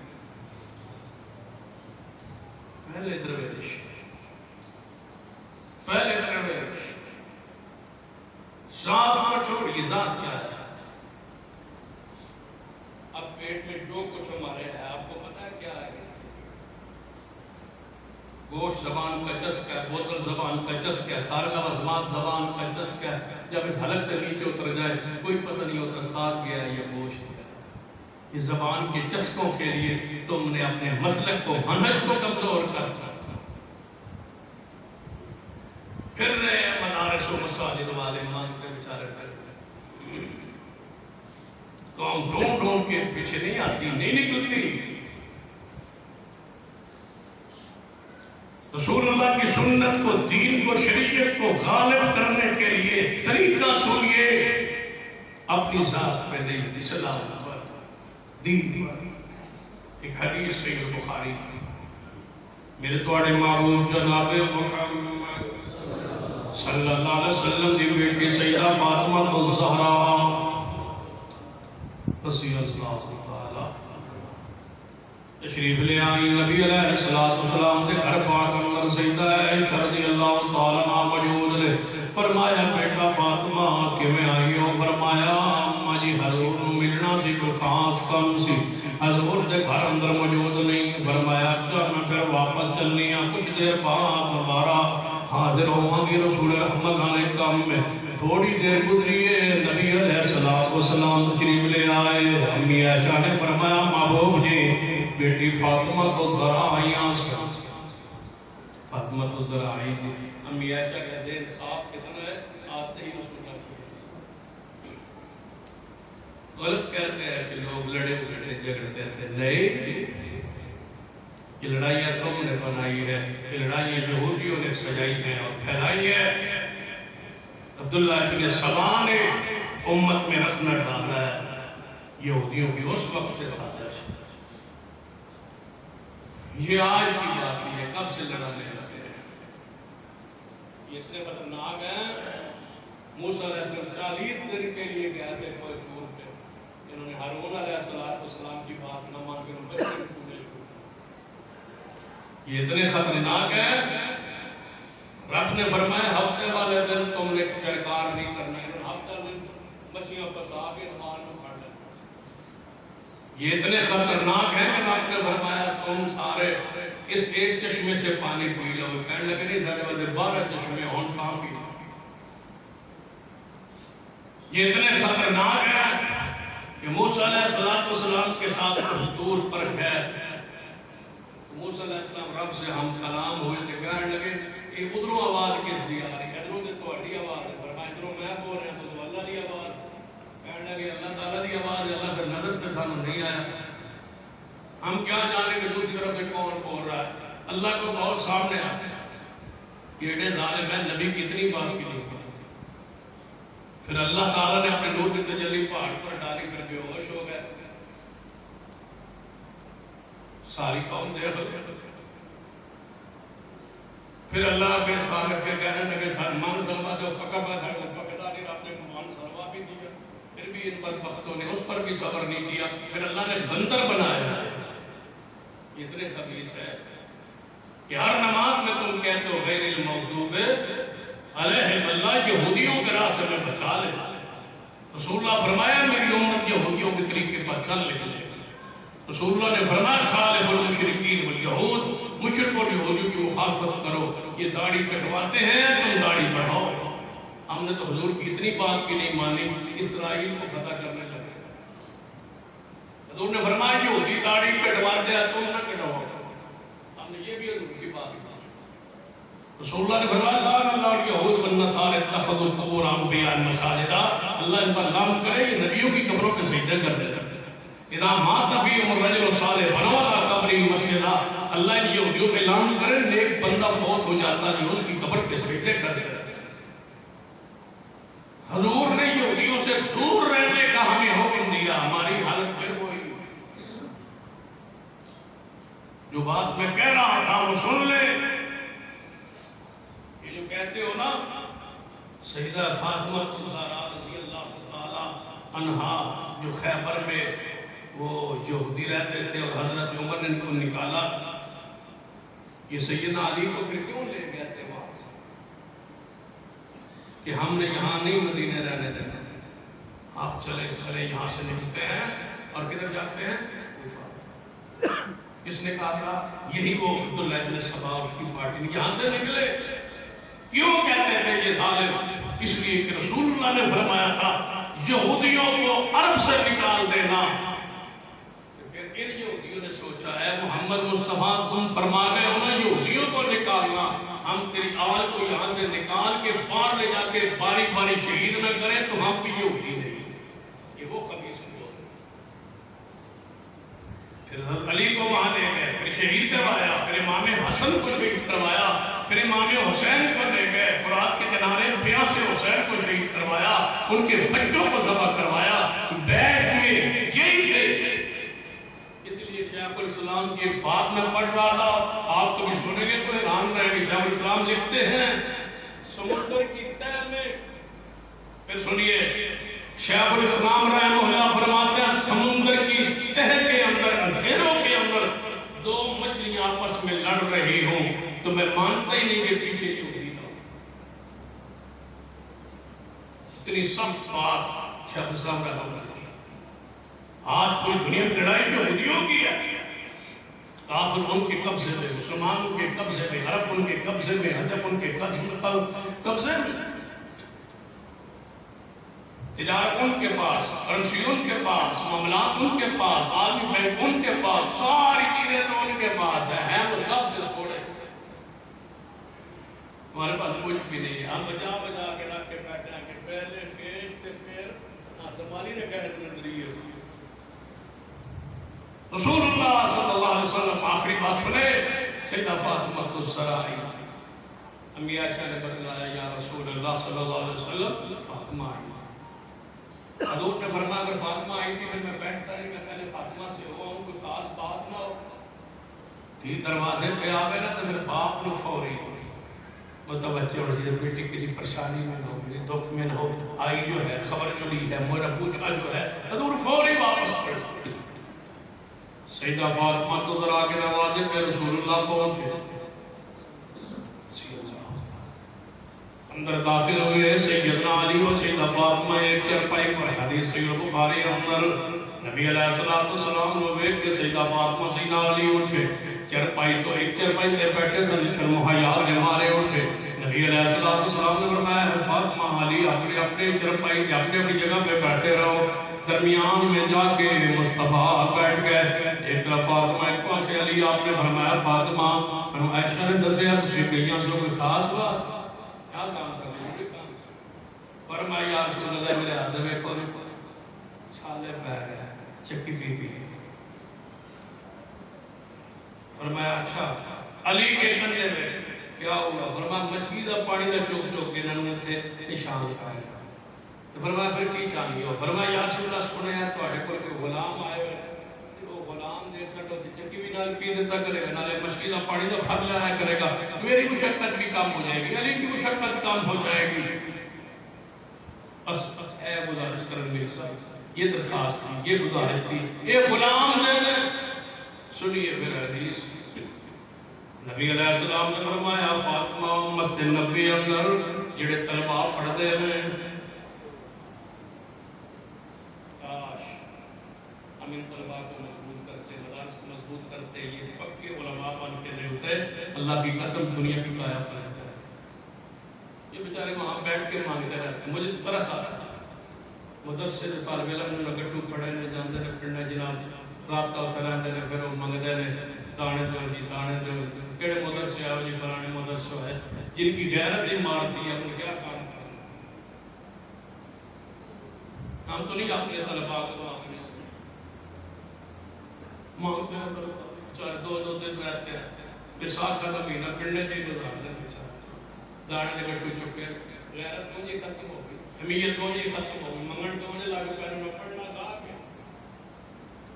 پہلے درویش، پہلے درویش، ذات کو چھوڑیے، ذات کیا ہے؟ اب پیٹ میں جو کچھ ہمارے ہے آپ کو پتا ہے کیا ہے؟ گوشت زبان کا چسکا ہے، بوتل زبان کا چسکا ہے، سارا وزمات زبان کا چسکا ہے، جب اس حلق سے نیچے اتر جائے کوئی پتہ نہیں ہوتا ساتھ گیا ہے یا گوشت ہے، یہ زبان کے چسکوں کے لیے تم نے اپنے مسلک کو، منہج کو کمزور کر دیا، پھر رہے ہیں مدارس و مساجد والے مانگتے بیچارے پھر قوم ڈھونڈ ڈھونڈ کے پیچھے نہیں آتی، نہیں نکلتی۔ رسول اللہ کی سنت کو، دین کو، شریعت کو غالب کرنے کے لیے طریقہ سنیے، اپنی ذات پہ نہیں، اسلام پر، دین پر۔ ایک حدیث صحیح بخاری کی، میرے توڑے معبود جناب محمد صلی اللہ علیہ وسلم دی بیٹی سیدہ فاطمہ الزہرا رضی اللہ تعالی تشریف لے آئی، نبی علیہ السلام کے گھر پاک اندر سیدہ عائشہ رضی اللہ تعالی عنہ موجود نے۔ فرمایا بیٹا فاطمہ کیویں آئی ہو؟ فرمایا اماں جی حضور نو ملنا سی، کوئی خاص کم سی، حضور دے گھر اندر موجود نہیں۔ فرمایا اچھا میں پھر واپس چلنی ہاں، کچھ دیر بعد دوبارہ حاضر ہوں گی رسول رحمت علیہ کام میں۔ تھوڑی دیر گزری ہے، نبی علیہ السلام تشریف لے آئے۔ امی عائشہ نے فرمایا محبوب جی بیٹی فاطمہ کو ذرا آئیاں سے، فاطمہ تو ذرا آئی تھی۔ امی عائشہ کا ذہن صاف کتنا ہے، آتے ہی رسول اللہ غلط کہتے ہیں کہ لوگ لڑے بھڑے جھگڑتے تھے، نہیں، یہ لڑائیاں تم نے بنائی ہے، یہ لڑائیاں یہودیوں نے سجائی ہیں اور پھیلائی ہے۔ عبداللہ ابن سبا نے امت میں رکھنا ڈالا ہے، یہودیوں کی اس وقت سے سازش ہے۔ یہ آج کی بات نہیں ہے، کب سے لڑانے لگے ہیں، یہ اتنے خطرناک ہیں۔ موسیٰ علیہ السلام 40 دن کے لیے گئے تھے کوئی دور پہ، انہوں نے ہارون علیہ السلام کی بات نہ مان کے بچے پوجے شروع کر۔ یہ اتنے خطرناک ہیں، رب نے فرمایا ہفتے والے دن تم نے شکار نہیں کرنا ہے، ہفتہ دن مچھیاں پسا کے اتوار کو کھا لینا۔ یہ اتنے خطرناک ہیں کہ رب نے فرمایا تم سارے اس ایک چشمے سے پانی پی لو۔ کہنے لگے نہیں سارے وجہ 12 چشمے ہون کہاں پی لو۔ یہ اتنے خطرناک ہیں کہ موسیٰ علیہ السلام کے ساتھ دور پر گئے، موسیٰ علیہ السلام رب سے ہم کلام ہوئے تھے، کہنے لگے کہ ادھروں آواز کس دی آ رہی ہے؟ ادھروں تو اڈی آواز ہے۔ فرمایا ادھروں میں بول رہا ہوں تو اللہ دی آواز۔ کہنے لگے اللہ تعالیٰ دی آواز ہے، اللہ پھر نظر پہ سامنے نہیں آیا، ہم کیا جانے کہ دوسری طرف سے کون بول رہا ہے؟ اللہ کو بہت سامنے آتے ہیں، یہ ایڈے ظالم ہیں، نبی کی اتنی بات کی نہیں۔ پھر اللہ تعالیٰ نے اپنے نور کی تجلی پہاڑ پر ڈالی، پھر بے ہوش ہو گئے، ساری قوم دیکھ گئے۔ پھر اللہ کے خالق کے کہنے لگے سارے مان سلوا جو پکا پا سارے پکتا نہیں، آپ نے مان سلوا بھی دیا، پھر بھی ان بدبختوں نے اس پر بھی صبر نہیں کیا۔ پھر اللہ نے بندر بنایا، اتنے خبیث ہے کہ ہر نماز میں تم کہتے ہو غیر المغضوب علیہم، اللہ یہودیوں کے راستے میں بچا لے۔ رسول اللہ فرمایا میری امت یہودیوں کے طریقے پر چل نکلے۔ رسول اللہ نے فرمایا خالف المشرکین والیہود، مشرک اور یہودیوں کی مخالفت کرو، یہ داڑھی کٹواتے ہیں تم داڑھی بڑھاؤ۔ ہم نے تو حضور کی اتنی بات بھی نہیں مانی، اسرائیل کو فتح کرنے لگے۔ حضور نے فرمایا یہودی داڑھی کٹواتے ہیں تم نہ کٹواؤ، ہم نے یہ بھی حضور کی بات مانی۔ رسول اللہ نے فرمایا لعن اللہ الیہود والنصارى اتخذوا قبور انبیاء مساجد، اللہ ان پر لعنت کرے یہ نبیوں کی قبروں پہ سجدے کرتے ہیں۔ اذا مات فیہم الرجل الصالح بنوا علی قبرہ مسجدا، اللہ ان یہودیوں پہ لعنت کرے نیک بندہ فوت ہو جاتا ہے اس کی قبر پہ سجدے کرتے ہیں۔ حضور نے یہودیوں سے دور رہنے کا ہمیں حکم دیا، ہماری حالت پھر وہی، جو بات میں کہہ رہا تھا وہ سن لے۔ یہ جو کہتے ہو نا سیدہ فاطمہ الزہرا رضی اللہ تعالی عنہا جو خیبر میں وہ یہودی رہتے تھے اور حضرت عمر نے ان کو نکالا تھا، یہ سیدنا علی کو پھر کیوں لے گئے تھے وہاں سے کہ ہم نے یہاں نہیں مدینے رہنے دینا، آپ چلے چلے یہاں سے نکلتے ہیں اور کدھر جاتے ہیں؟ کوفہ۔ کس نے کہا تھا؟ یہی وہ عبداللہ ابن سبا اس کی پارٹی نے یہاں سے نکلے۔ کیوں کہتے تھے یہ ظالم؟ اس لیے کہ رسول اللہ نے فرمایا تھا یہودیوں کو عرب سے نکال دینا۔ پھر ان یہودیوں نے سوچا اے محمد مصطفیٰ تم فرما گئے ہو نا یہودیوں کو نکالنا، ہم تیری آل کو یہاں سے نکال کے پار لے جا کے باری باری شہید نہ کریں تو ہم بھی یہ ہوتی نہیں. یہ وہ خبیث لوگ. پھر حضرت علی کو وہاں لے گئے, پھر شہید کروایا, پھر امام حسن کو شہید کروایا, پھر امام حسین کو لے گئے فرات کے کنارے پیاس سے حسین کو شہید کروایا, ان کے بچوں کو ذبح کروایا. بیت میں یہی تھے. اس لیے شیخ الاسلام کی ایک بات میں پڑھ رہا تھا, آپ کبھی سنیں گے تو حیران رہیں گے. شیخ الاسلام لکھتے ہیں سمندر کی تہ میں, پھر سنیے شیخ الاسلام رحمہ اللہ فرماتے ہیں سمندر کی تہ کے اندر, اندھیروں کے اندر دو مچھلیاں آپس میں لڑ رہی ہوں تو میں مانتا ہی نہیں کہ پیچھے کیوں گئی تھا. اتنی سخت بات شیخ الاسلام رحمہ اللہ. آج کوئی دنیا کی لڑائی یہودیوں کی ہے, کافر ان کے قبضے میں, مسلمان ان کے قبضے میں, عرب ان کے قبضے میں, حجب ان کے قبضے میں, تجارت ان کے پاس, کرنسی ان کے پاس, معاملات ان کے پاس, عالمی بینک ان کے پاس, ساری چیزیں تو ان کے پاس ہیں وہ سب سے تھوڑے. ہمارے پاس کچھ بھی نہیں ہے, ہم بچا بچا کے رکھ کے بیٹھے ہیں کہ پہلے کیش تے پھر سنبھالی نے کیس نظری ہے. رسول اللہ صلی اللہ علیہ وسلم آخری بات سنے, سیدہ فاطمہ الزہرا امی عائشہ نے بتلایا یا رسول اللہ صلی اللہ علیہ وسلم فاطمہ آئی. حضور نے فرمایا اگر فاطمہ آئی تھی پھر میں بیٹھتا نہیں, میں پہلے فاطمہ سے ہوا ہوں, کوئی خاص بات نہ ہو. تھی دروازے پہ آوے نا تو پھر باپ نو فوری متوجہ ہو جائے, بیٹی کسی پریشانی میں نہ ہو, کسی دکھ میں نہ ہو, آئی جو ہے خبر جو لی ہے میرا پوچھا جو ہے, حضور فوری واپس پڑھ. سیدہ فاطمہ کو ذرا کے دروازے پہ رسول اللہ پہنچے, اندر داخل ہوئے. سیدنا علی و سیدہ فاطمہ ایک چرپائی پر, حدیث صحیح بخاری اندر نبی علیہ السلام کو دیکھ کے سیدہ فاطمہ سیدنا علی اٹھے, چرپائی تو ایک چرپائی پہ بیٹھے تھے, چھل مہیا کے مارے اٹھے. نبی علیہ السلام نے فرمایا فاطمہ علی اپنے اپنے چرپائی پہ اپنے اپنی جگہ پہ بیٹھے رہو. درمیان میں جا کے مصطفیٰ بیٹھ گئے. ایک طرف فاطمہ, ایک پاس علی. آپ نے فرمایا فاطمہ عائشہ نے دسیا تسی گئیاں سو کوئی خاص بات کیا کام کرنا ہے؟ فرمایا یا رسول اللہ میرے ہاتھ میں کوئی چھالے پہ ہے, چکی پی پی. فرمایا اچھا علی کے کندھے میں کیا ہوا؟ فرمایا مچھلی دا پانی دا چوک چوک کے انہوں نے تھے نشان پائے. فرمایا پھر کی چاہیے ہو؟ فرمایا یا رسول اللہ سنے ہیں تو آٹے پر کوئی غلام آئے ہوئے, وہ غلام دے چھٹو تھی چکی بھی نال پی دیتا کرے گا, نالے مچھلی دا پانی دا بھر لایا کرے گا, میری مشقت بھی کام ہو جائے گی, علی کی مشقت کام ہو جائے گی. بس اے گزارش کرن میرے ساتھ یہ درخواست تھی, یہ گزارش تھی, یہ غلام دے دے. سنیے پھر حدیث. نبی علیہ السلام نے فرمایا فاطمہ مسجد نبی اندر جڑے طلباء پڑھتے ہیں, کاش ہم ان طلباء کو مضبوط کرتے, مدارس کو مضبوط کرتے, یہ پکے علماء بن کے رہتے. اللہ کی قسم دنیا کی قیام کرنا چاہتے. یہ بیچارے وہاں بیٹھ کے مانگتے رہتے. مجھے ترس آتا ہے مدرسے سے طالب علم نے گٹو پڑھے نے جاندے نے پڑھنے جناب رابطہ ہوتا رہتے نے, پھر وہ منگتے نے دانے دو جی دانے دو, کہڑے مدرسے آؤ جی فلانے مدرسے ہے, جن کی غیرت ہی مارتی ہے, ان کیا کام کرنا. ہم تو نہیں اپنے طلباء کو اپنے مانگتے ہیں طلباء, چاہے دو دو دن رہتے ہیں, بیساکھ کا مہینہ پڑھنے چاہیے گزار دیں بیساکھ, دانے دے گٹو چکے, غیرت تو یہ ختم ہو گئی, امیت تو یہ ختم ہو گئی, منگن تو مجھے لاگے پہلے میں پڑھنا تھا کہ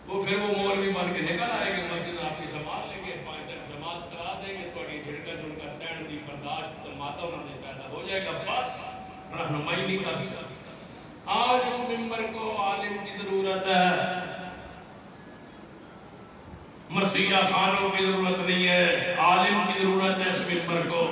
وہ پھر وہ مولوی بن کے نکل آئے گے, مسجد آپ کی سنبھال لیں گے, 5 دن جماعت کرا دیں گے, تھوڑی جھڑکا جھڑکا سہن دی برداشت ماتا انہوں نے پیدا ہو جائے گا, بس رہنمائی نہیں کر سکتے. آج اس ممبر کو عالم کی ضرورت ہے, مرثیہ خانوں کی ضرورت نہیں ہے, عالم کی ضرورت ہے اس ممبر کو.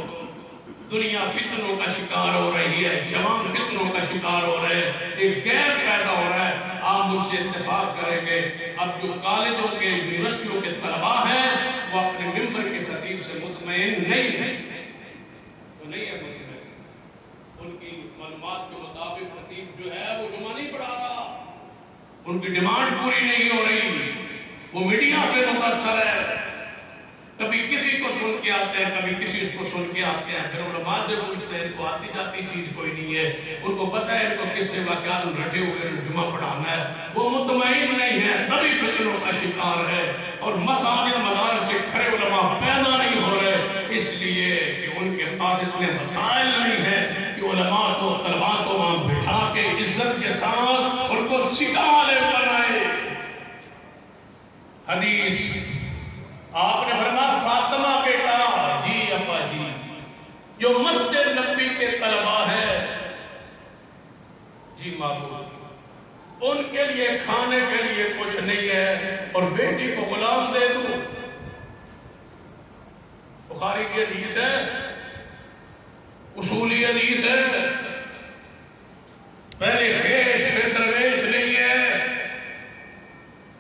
دنیا فتنوں کا شکار ہو رہی ہے, جوان فتنوں کا شکار ہو رہے ہیں, ایک غیر پیدا ہو رہا ہے. آپ مجھ سے اتفاق کریں گے, اب جو کالجوں کے یونیورسٹیوں کے طلباء ہیں وہ اپنے ممبر کے خطیب سے مطمئن نہیں ہیں, وہ نہیں ہے مطمئن. ان کی معلومات کے مطابق خطیب جو ہے وہ جمعہ نہیں پڑھا رہا, ان کی ڈیمانڈ پوری نہیں ہو رہی, وہ میڈیا سے متاثر ہے. کبھی کسی کو سن کے آتے ہیں، کبھی کسی کو سن کے آتے ہیں، پھر علماء سے پوچھتے ہیں، ان کو آتی جاتی چیز کوئی نہیں ہے، ان کو پتہ ہے ان کو کس سے واقعات رٹے ہوئے جمعہ پڑھانا ہے، وہ مطمئن نہیں ہے، تبھی فتنوں کا شکار ہے، اور مساجد مدارس سے کھڑے علماء پیدا نہیں ہو رہے، اس لیے کہ ان کے پاس اتنے مسائل نہیں ہیں کہ علماء کو طلباء کو وہاں بٹھا کے عزت کے ساتھ ان کو سکھانے بنائے۔ حدیث آپ نے فرمایا فاطمہ بیٹا، جی ابا جی، جو مسجد نبوی کے طلباء ہے، جی معبود، ان کے لیے کھانے کے لیے کچھ نہیں ہے اور بیٹی کو غلام دے دوں۔ بخاری کی حدیث ہے، اصولی حدیث ہے، پہلے خیش پھر درویش نہیں ہے۔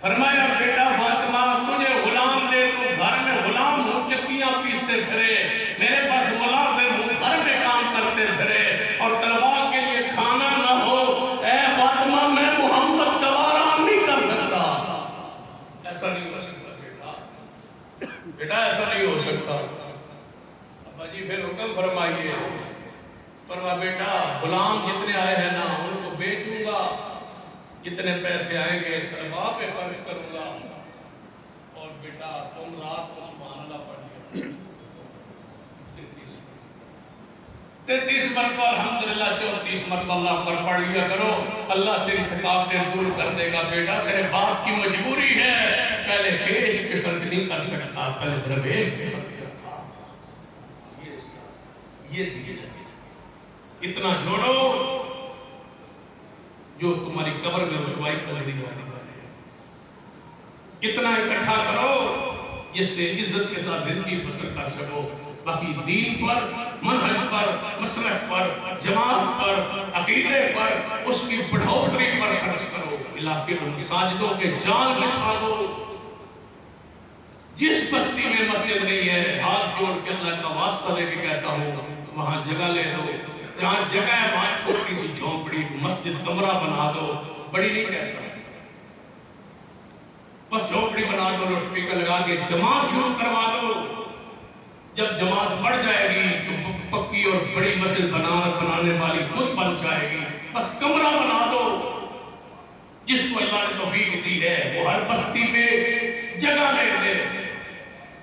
فرمایا بیٹا فاطمہ، تجھے غلام دے دوں، گھر میں غلام ہوں، چکیاں پیستے پھرے، میرے پاس غلام دے دوں، گھر میں کام کرتے پھرے، اور طلباء کے لیے کھانا نہ ہو، اے فاطمہ میں محمد کا آرام نہیں کر سکتا۔ ایسا نہیں ہو سکتا بیٹا، بیٹا ایسا نہیں ہو سکتا۔ ابا جی پھر حکم فرمائیے۔ فرمایا بیٹا غلام جتنے آئے ہیں نا ان کو بیچوں گا، جتنے پیسے آئیں گے طلباء پہ خرچ کروں گا، اور بیٹا تم رات کو سبحان اللہ پڑھ لیا 33 مرتبہ الحمدللہ 34 مرتبہ اللہ پر پڑھ لیا کرو، اللہ تیری تھکاوٹیں دور کر دے گا۔ بیٹا تیرے باپ کی مجبوری ہے، پہلے خیش پہ خرچ نہیں کر سکتا، پہلے درویش پہ خرچ کرتا۔ یہ دین ہے۔ اتنا جوڑو جو تمہاری قبر میں رسوائی کا ذریعہ ہونے والے ہیں، اتنا اکٹھا کرو جس سے عزت کے ساتھ زندگی بسر کر سکو۔ باقی دین پر، منہج پر، مسلک پر، جماعت پر، عقیدے پر، اس کی بڑھوتری پر خرچ کرو۔ علاقے میں مساجدوں کے جال بچھا دو۔ جس بستی میں مسجد نہیں ہے، ہاتھ جوڑ کے اللہ کا واسطہ دے کے کہتا ہوں وہاں جگہ لے دو، جہاں جگہ ہے وہاں چھوٹی سی جھونپڑی مسجد کمرہ بنا دو، بڑی نہیں کہتا، بس جھونپڑی بنا دو، اور اسپیکر لگا کے جماعت شروع کروا دو۔ جب جماعت بڑھ جائے گی تو پکی اور بڑی مسجد بنانے والی خود بن جائے گی۔ بس کمرہ بنا دو، جس کو اللہ نے توفیق دی ہے وہ ہر بستی میں جگہ لے دے،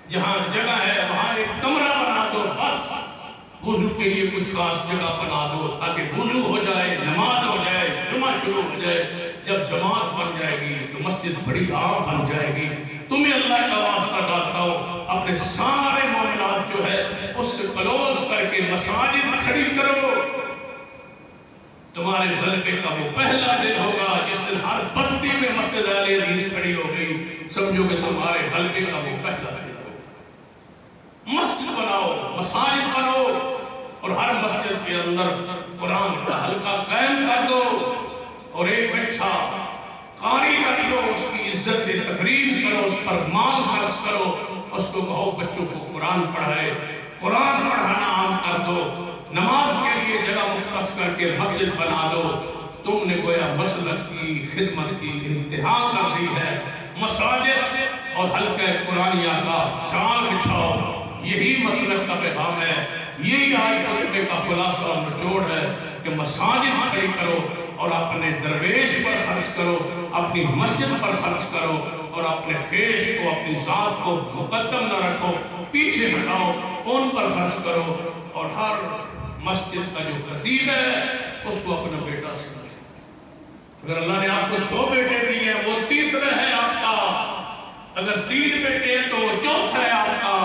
جہاں جگہ ہے وہاں ایک کمرہ بنا دو، بس وضو کے لیے کچھ خاص جگہ بنا دو تاکہ وضو ہو جائے، نماز ہو جائے، جمعہ شروع ہو جائے۔ جب جماعت بن جائے گی تو مسجد بڑی عام بن جائے گی۔ تمہیں اللہ کا واسطہ ڈالتا ہوں، اپنے سارے معاملات جو ہے اس سے کلوز کر کے مساجد کھڑی کرو۔ تمہارے غلبے کا وہ پہلا دن ہوگا جس دن ہر بستی میں مسجد اہل حدیث کھڑی ہو گئی، سمجھو کہ تمہارے غلبے کا وہ پہلا دن ہوگا۔ مسجد بناؤ، مساجد بناؤ، اور ہر مسجد کے اندر قرآن کا حلقہ قائم کر دو، اور ایک اچھا قاری رکھ لو، اس کی عزت تقریب کرو، اس پر مال خرچ کرو، اس کو کہو بچوں کو قرآن پڑھائے، قرآن پڑھانا عام کر دو، نماز کے لیے جگہ مختص کر کے مسجد بنا دو۔ تم نے گویا مسلک کی خدمت کی انتہا کر دی ہے۔ مساجد اور حلقہ قرآنیہ کا جال بچھاؤ، یہی مسلک کا پیغام ہے، یہی آج خطبے کا خلاصہ اور نچوڑ ہے کہ مساجد کھڑی کرو اور اپنے درویش پر خرچ کرو، اپنی مسجد پر خرچ کرو، اور اپنے خیش کو، اپنی ذات کو مقدم نہ رکھو، پیچھے ہٹاؤ، ان پر خرچ کرو، اور ہر مسجد کا جو خطیب ہے اس کو اپنا بیٹا سمجھو۔ اگر اللہ نے آپ کو 2 بیٹے دیے ہیں وہ تیسرا ہے آپ کا، اگر 3 بیٹے ہیں تو وہ چوتھا ہے آپ کا،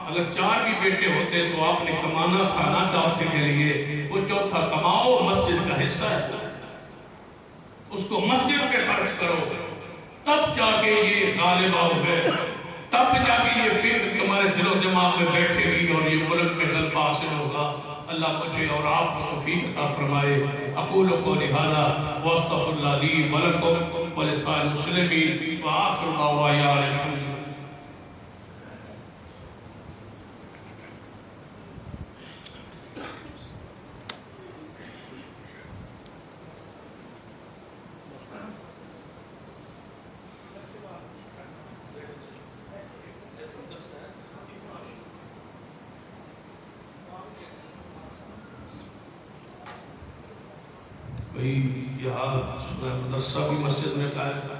اگر 4 بھی بیٹے ہوتے تو آپ نے کمانا تھا نا چوتھے کے لیے، وہ چوتھا کماؤ، مسجد کا حصہ ہے، اس کو مسجد پہ خرچ کرو، تب جا کے یہ غالب ہوگے، تب جا کے یہ فکر تمہارے دل و دماغ میں بیٹھے گی اور یہ ملک میں غلبہ حاصل ہوگا۔ اللہ مجھے اور آپ کو توفیق عطا فرمائے۔ اقول قولی ھذا واستغفر اللہ لی ولکم ولسائر المسلمین وآخر دعوانا الحمد للہ۔ بھائی یہاں مدرسہ بھی مسجد میں قائم ہے،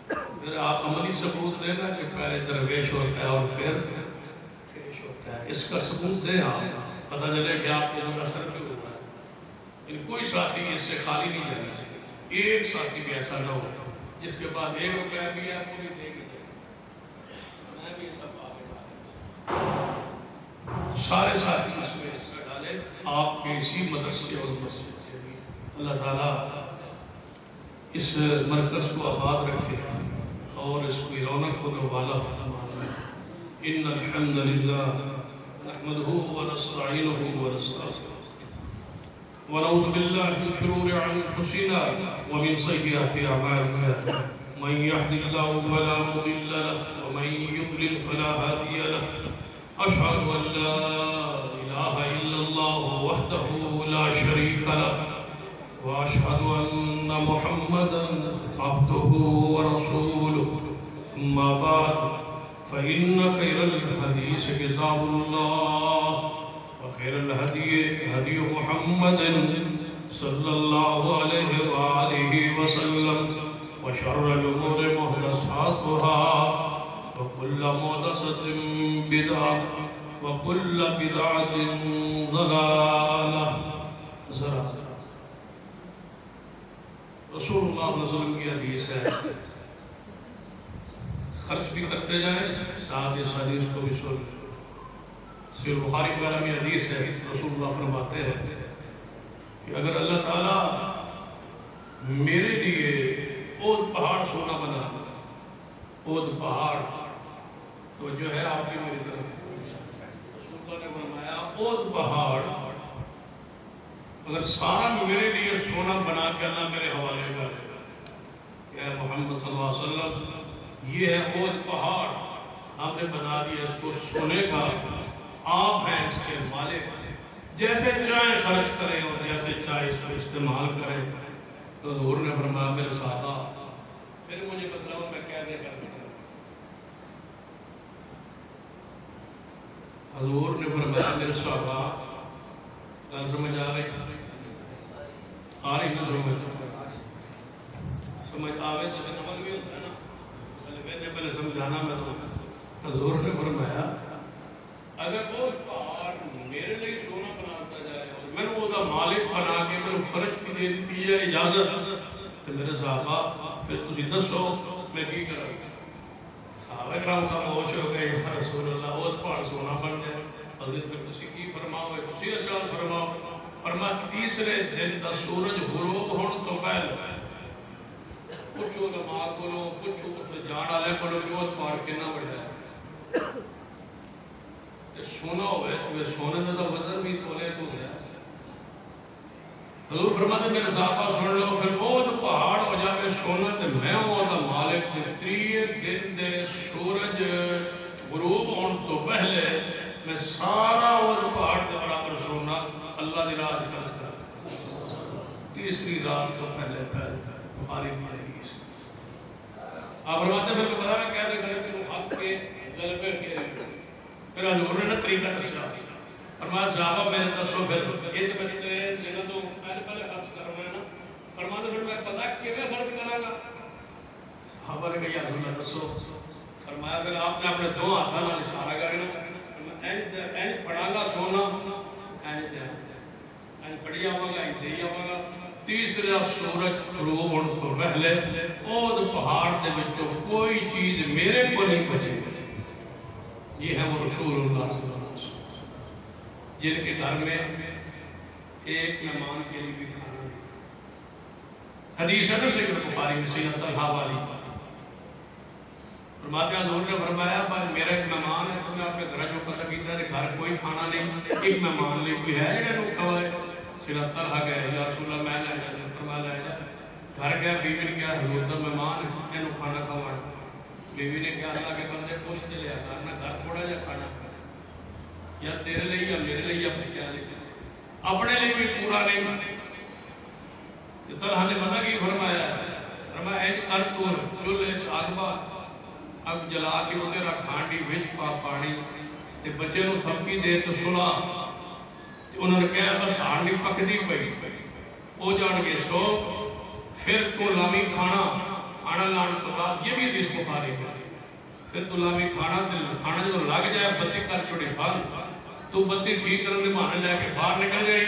پھر آپ عملی ثبوت دینا کہ پہلے درویش ہوتا ہے اور پھر پیش ہوتا ہے، اس کا ثبوت دیں آپ، پتہ چلے کہ آپ کو اثر بھی ہوتا ہے۔ کوئی ساتھی اس سے خالی نہیں جانا چاہیے، ایک ساتھی بھی ایسا نہ ہو جس کے بعد 1 روپیہ بھی ہے پوری دے گی میں بھی سب سارے ساتھی اس میں حصہ ڈالے آپ کے اسی مدرسے اور مسجد سے بھی۔ اللہ تعالیٰ اس مرکز کو آباد رکھے اور اس کی رونق کو والا فرمائے۔ ان الحمد للہ نحمده ونستعینه ونستغفره ونعوذ باللہ من شرور انفسنا ومن سیئات اعمالنا من يهد الله فلا مضل له ومن يضلل فلا هادي له اشهد ان لا اله الا الله وحده لا شريك له واشهد ان محمدا عبده ورسوله اما بعد فان خير الحديث كتاب الله وخير الهدي هدي محمد صلى الله عليه وآله وسلم وشر الأمور محدثاتها وكل محدثة بدعة وكل بدعة ضلالة۔ رسول اللہ صلی اللہ علیہ وسلم کی حدیث ہے، خرچ بھی کرتے جائیں ساتھ اس حدیث کو بھی سن۔ سیر بخاری وغیرہ میں حدیث ہے، رسول اللہ فرماتے ہیں کہ اگر اللہ تعالیٰ میرے لیے اود پہاڑ سونا بنا، اود پہاڑ تو جو ہے آپ کی میری طرف، رسول اللہ نے فرمایا اود پہاڑ اگر سارا میرے لیے سونا بنا کے اللہ میرے حوالے کر کہ اے محمد صلی اللہ علیہ وسلم یہ ہے اود پہاڑ، ہم نے بنا دیا اس کو سونے کا، آپ ہیں اس کے مالک، جیسے چاہے خرچ کریں اور جیسے چاہے اس کو استعمال کریں۔ تو حضور نے فرمایا میرے صحابہ پھر مجھے بتلاؤ میں کیسے کر سکتا ہوں؟ حضور نے فرمایا میرے صحابہ کل سمجھ آ رہی نہ سمجھ آوے تو پھر عمل بھی ہوتا ہے نا، پہلے سمجھانا میں تو۔ حضور نے فرمایا اگر وہ پہاڑ میرے لیے سونا بناتا جائے اور میں نے وہ مالک بنا کے میں نے خرچ کی دے دیتی ہے اجازت، تو میرے صحابہ پھر تسی دسو میں کی کروں؟ صحابہ کرام خاموش ہو گئے، یا رسول اللہ وہ پہاڑ سونا بن جائے، حضرت پھر تسی کی فرماؤ، تسی ارشاد فرماؤ۔ فرمایا تیسرے دن کا سورج غروب ہونے تو پہلے پوچھو علماء کو، پوچھو جان والے کو وہ پہاڑ کتنا بڑا ہے، سونا ہوئے تو سونے سے تو وزن بھی تولے تو ہے۔ حضور فرماتے میرے صحابہ سن لو، پھر وہ جو پہاڑ ہو جائے سونا تے میں وہ دا مالک تے 3 دن دے سورج غروب ہون تو پہلے میں سارا وہ پہاڑ دے برابر سونا اللہ دی راہ خرچ کر، تیسری رات تو پہلے بخاری کی حدیث۔ آپ فرماتے پھر تو پتا میں کہتے کرے کہ وہ حق کے غلبے کے پھر حضور نے طریقہ دسیا، فرمایا صحابہ میرے دسو پھر یہ تو میں دینا تو پہلے خرچ کرنا ہے نا، فرماتے پھر میں پتا کیویں خرچ کراں گا؟ صحابہ نے کہا یا رسول اللہ دسو، فرمایا پھر آپ نے اپنے 2 ہاتھوں نال اشارہ کرنا، این پڑا گا سونا، این پڑی آواں گا، این دے آواں گا، تیسرا سورج غروب ہونے تو پہلے اود پہاڑ دے وچوں کوئی چیز میرے کو نہیں بچے۔ یہ ہے وہ رسول اللہ صلی اللہ علیہ وسلم جن کے گھر میں ایک مہمان کے لیے بھی کھانا نہیں تھا۔ حدیث ہے نا صحیح بخاری میں سیدنا طلحہ والی، فرماتے ہیں حضور نے فرمایا بھائی میرا ایک مہمان ہے، تو میں اپنے گھر جو پتہ کیتا ہے گھر کوئی کھانا نہیں، ایک مہمان لے کوئی ہے جڑا نو کھوائے؟ سیدنا طلحہ گئے یا رسول اللہ میں لے جا، فرمایا لے جا، گھر گیا بیوی نے کہا حضور دا مہمان ہے اینو کھانا کھوانا، بیوی نے کہا اللہ کے بندے پوچھ لیا کرنا گھر تھوڑا جا کھانا یا تیرے لیے یا میرے لیے اپنے کیا لے اپنے لیے بھی پورا نہیں۔ طلحہ نے پتہ کی فرمایا، فرمایا ایک ارتور چولہے آگ با اگ جلا کے وہ رکھ ہانڈی وچ پا پانی تے بچے نو تھپی دے تو سلا، انہوں نے کہا بس ہانڈی پکدی پئی، ہو جان گے سو، پھر تو لامی کھانا لانے تو بعد، یہ بھی حدیث بخاری ہے، پھر تو لامی کھانا جو لگ جائے بتی کر چھوڑے بند، تو بتی ٹھیک کرنے بہانے لے کے باہر نکل گئے،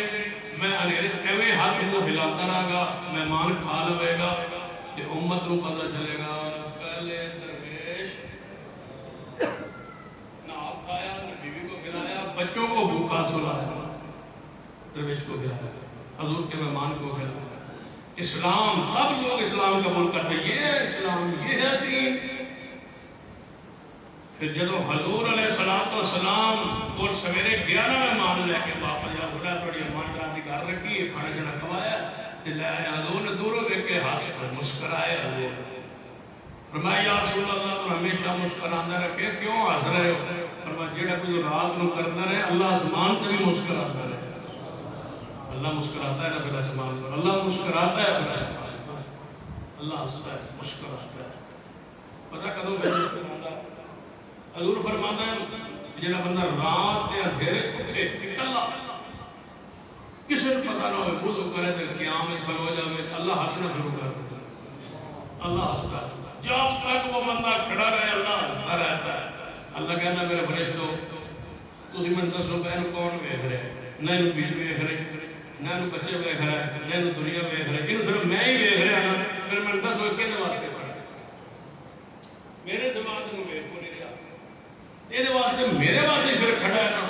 میں انیرے ایویں ہاتھ منہ ہلاتا رہا گا، مہمان کھا لوے گا تے امت نو پتہ چلے گا پہلے درویش نہ آپ کھایا نہ بیوی کو کھلایا، بچوں کو بھوکا سلایا، درویش کو کھلایا، حضور کے مہمان کو کھلایا۔ اسلام، تب لوگ اسلام قبول کرتے ہیں، یہ ہے اسلام، یہ ہے دین۔ پھر جدو حضور علیہ السلام اور سویرے گیا نا مہمان لے کے واپس، یا تھوڑا تھوڑی امان کرانی کر رکھی، کھانا چھنا کھوایا تے لے آیا، حضور نے دوروں دیکھ کے ہنس کر مسکرائے، حضور فرمایا یا رسول اللہ تو ہمیشہ مسکراندہ رکھے، کیوں ہنس رہے ہو؟ فرمایا جیڑا کوئی رات نو کرتا رہے، اللہ آسمان تے بھی مسکراتا رہے، اللہ مسکراتا ہے نا پھر آسمان پر، اللہ مسکراتا ہے پھر آسمان پر، اللہ ہنستا ہے، مسکراتا ہے۔ پتہ کدو پھر مسکراتا ہے؟ حضور فرماتا ہے جنہا بندہ رات دے اندھیرے اٹھے اکلا، کسی نے پتہ نہ ہوئے، وضو کرے تے قیام میں کھلو جاوے، اللہ ہنسنا شروع کر دیتا ہے، اللہ ہنستا ہے، جب تک وہ بندہ کھڑا رہے اللہ ہنستا رہتا ہے۔ اللہ کہتا ہے میرے فرشتو تسی میں دسو پہ اینو کون ویکھ رہے، نہ اینو بیوی ویکھ رہے، نہ اینو بچے ویکھ رہے، نہ اینو دنیا ویکھ رہے، اینو صرف میں ہی ویکھ رہا نا، پھر میں دسو کہنے واسطے پڑھا، میرے سماعت نو ویکھ کو نہیں رہا، یہ واسطے میرے واسطے پھر کھڑا ہے نا،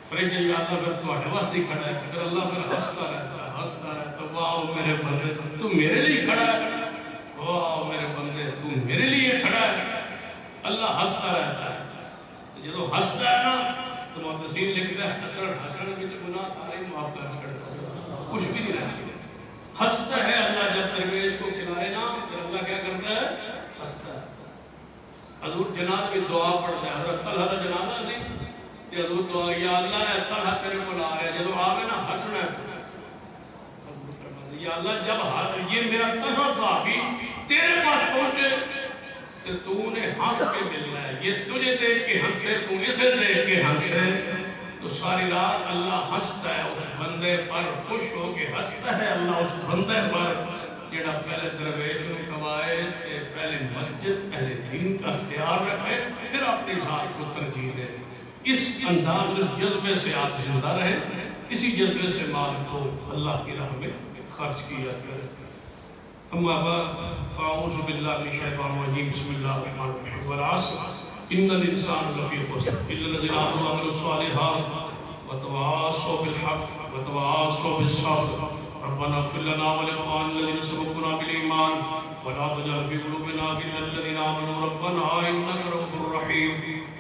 فرشتے یا اللہ پھر تواڈے واسطے کھڑا ہے، پھر اللہ پھر ہنستا رہتا ہے، واہ میرے بندے تو میرے لیے کھڑا ہے، واہ میرے بندے تو میرے لیے کھڑا ہے، اللہ ہنستا رہتا ہے۔ جب ہنستا ہے نا تو محدثین لکھتا ہے حسن میں گناہ سارے معاف کر چھڑتا ہے، کچھ بھی نہیں رہتا، ہنستا ہے اللہ جب درویش کو کھلائے نا، پھر اللہ کیا کرتا ہے؟ ہنستا ہے۔ حضور جنازہ کی دعا پڑھتا ہے، حضرت طلحہ کا جنازہ نہیں کہ حضور دعا یا اللہ اے طلحہ تیرے کو لا رہے ہیں، جب آگے نا ہنسنا ہے، یا اللہ جب یہ میرا طلحہ صحابی تیرے پاس پہنچے تو تو نے ہنس کے ملنا ہے، یہ تجھے دیکھ کے ہنسے، تو اسے دیکھ کے ہنسے، تو ساری رات اللہ ہنستا ہے اس بندے پر، خوش ہو کے ہنستا ہے اللہ اس بندے پر جڑا پہلے درویش نے کمائے، پہلے مسجد پہلے دین کا خیال رکھے، پھر اپنی ذات کو ترجیح دے۔ اس انداز اس جذبے سے آپ زندہ رہے، اسی جذبے سے مال کو اللہ کی راہ میں خرچ کیا کرے۔ اما بعد فاعوذ باللہ من الشیطان الرجیم، بسم اللہ الرحمن الرحیم، والعصر ان الانسان لفی خسر الا الذین آمنوا وعملوا الصالحات وتواصوا بالحق وتواصوا بالصبر ربنا اغفر لنا ولإخواننا الذين سبقونا بالإيمان ولا تجعل في قلوبنا غلا للذين آمنوا ربنا إنك رؤوف رحيم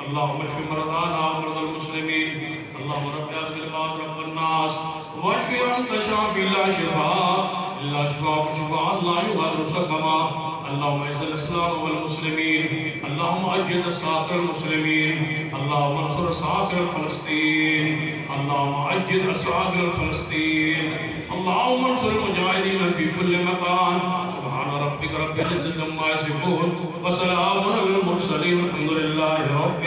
اللهم اشف مرضانا ومرضى المسلمين اللهم رب هذه البلاد رب الناس واشف أنت شافي لا شفاء إلا شفاءك شفاء لا يغادر سقما اللهم اعز الإسلام والمسلمين اللهم أجد ساتر المسلمين اللهم انصر ساتر فلسطين اللهم أجد ساتر فلسطين اللهم انصر المجاهدين في كل مكان سبحان ربك رب العزة عما يصفون وسلام على المرسلين الحمد لله رب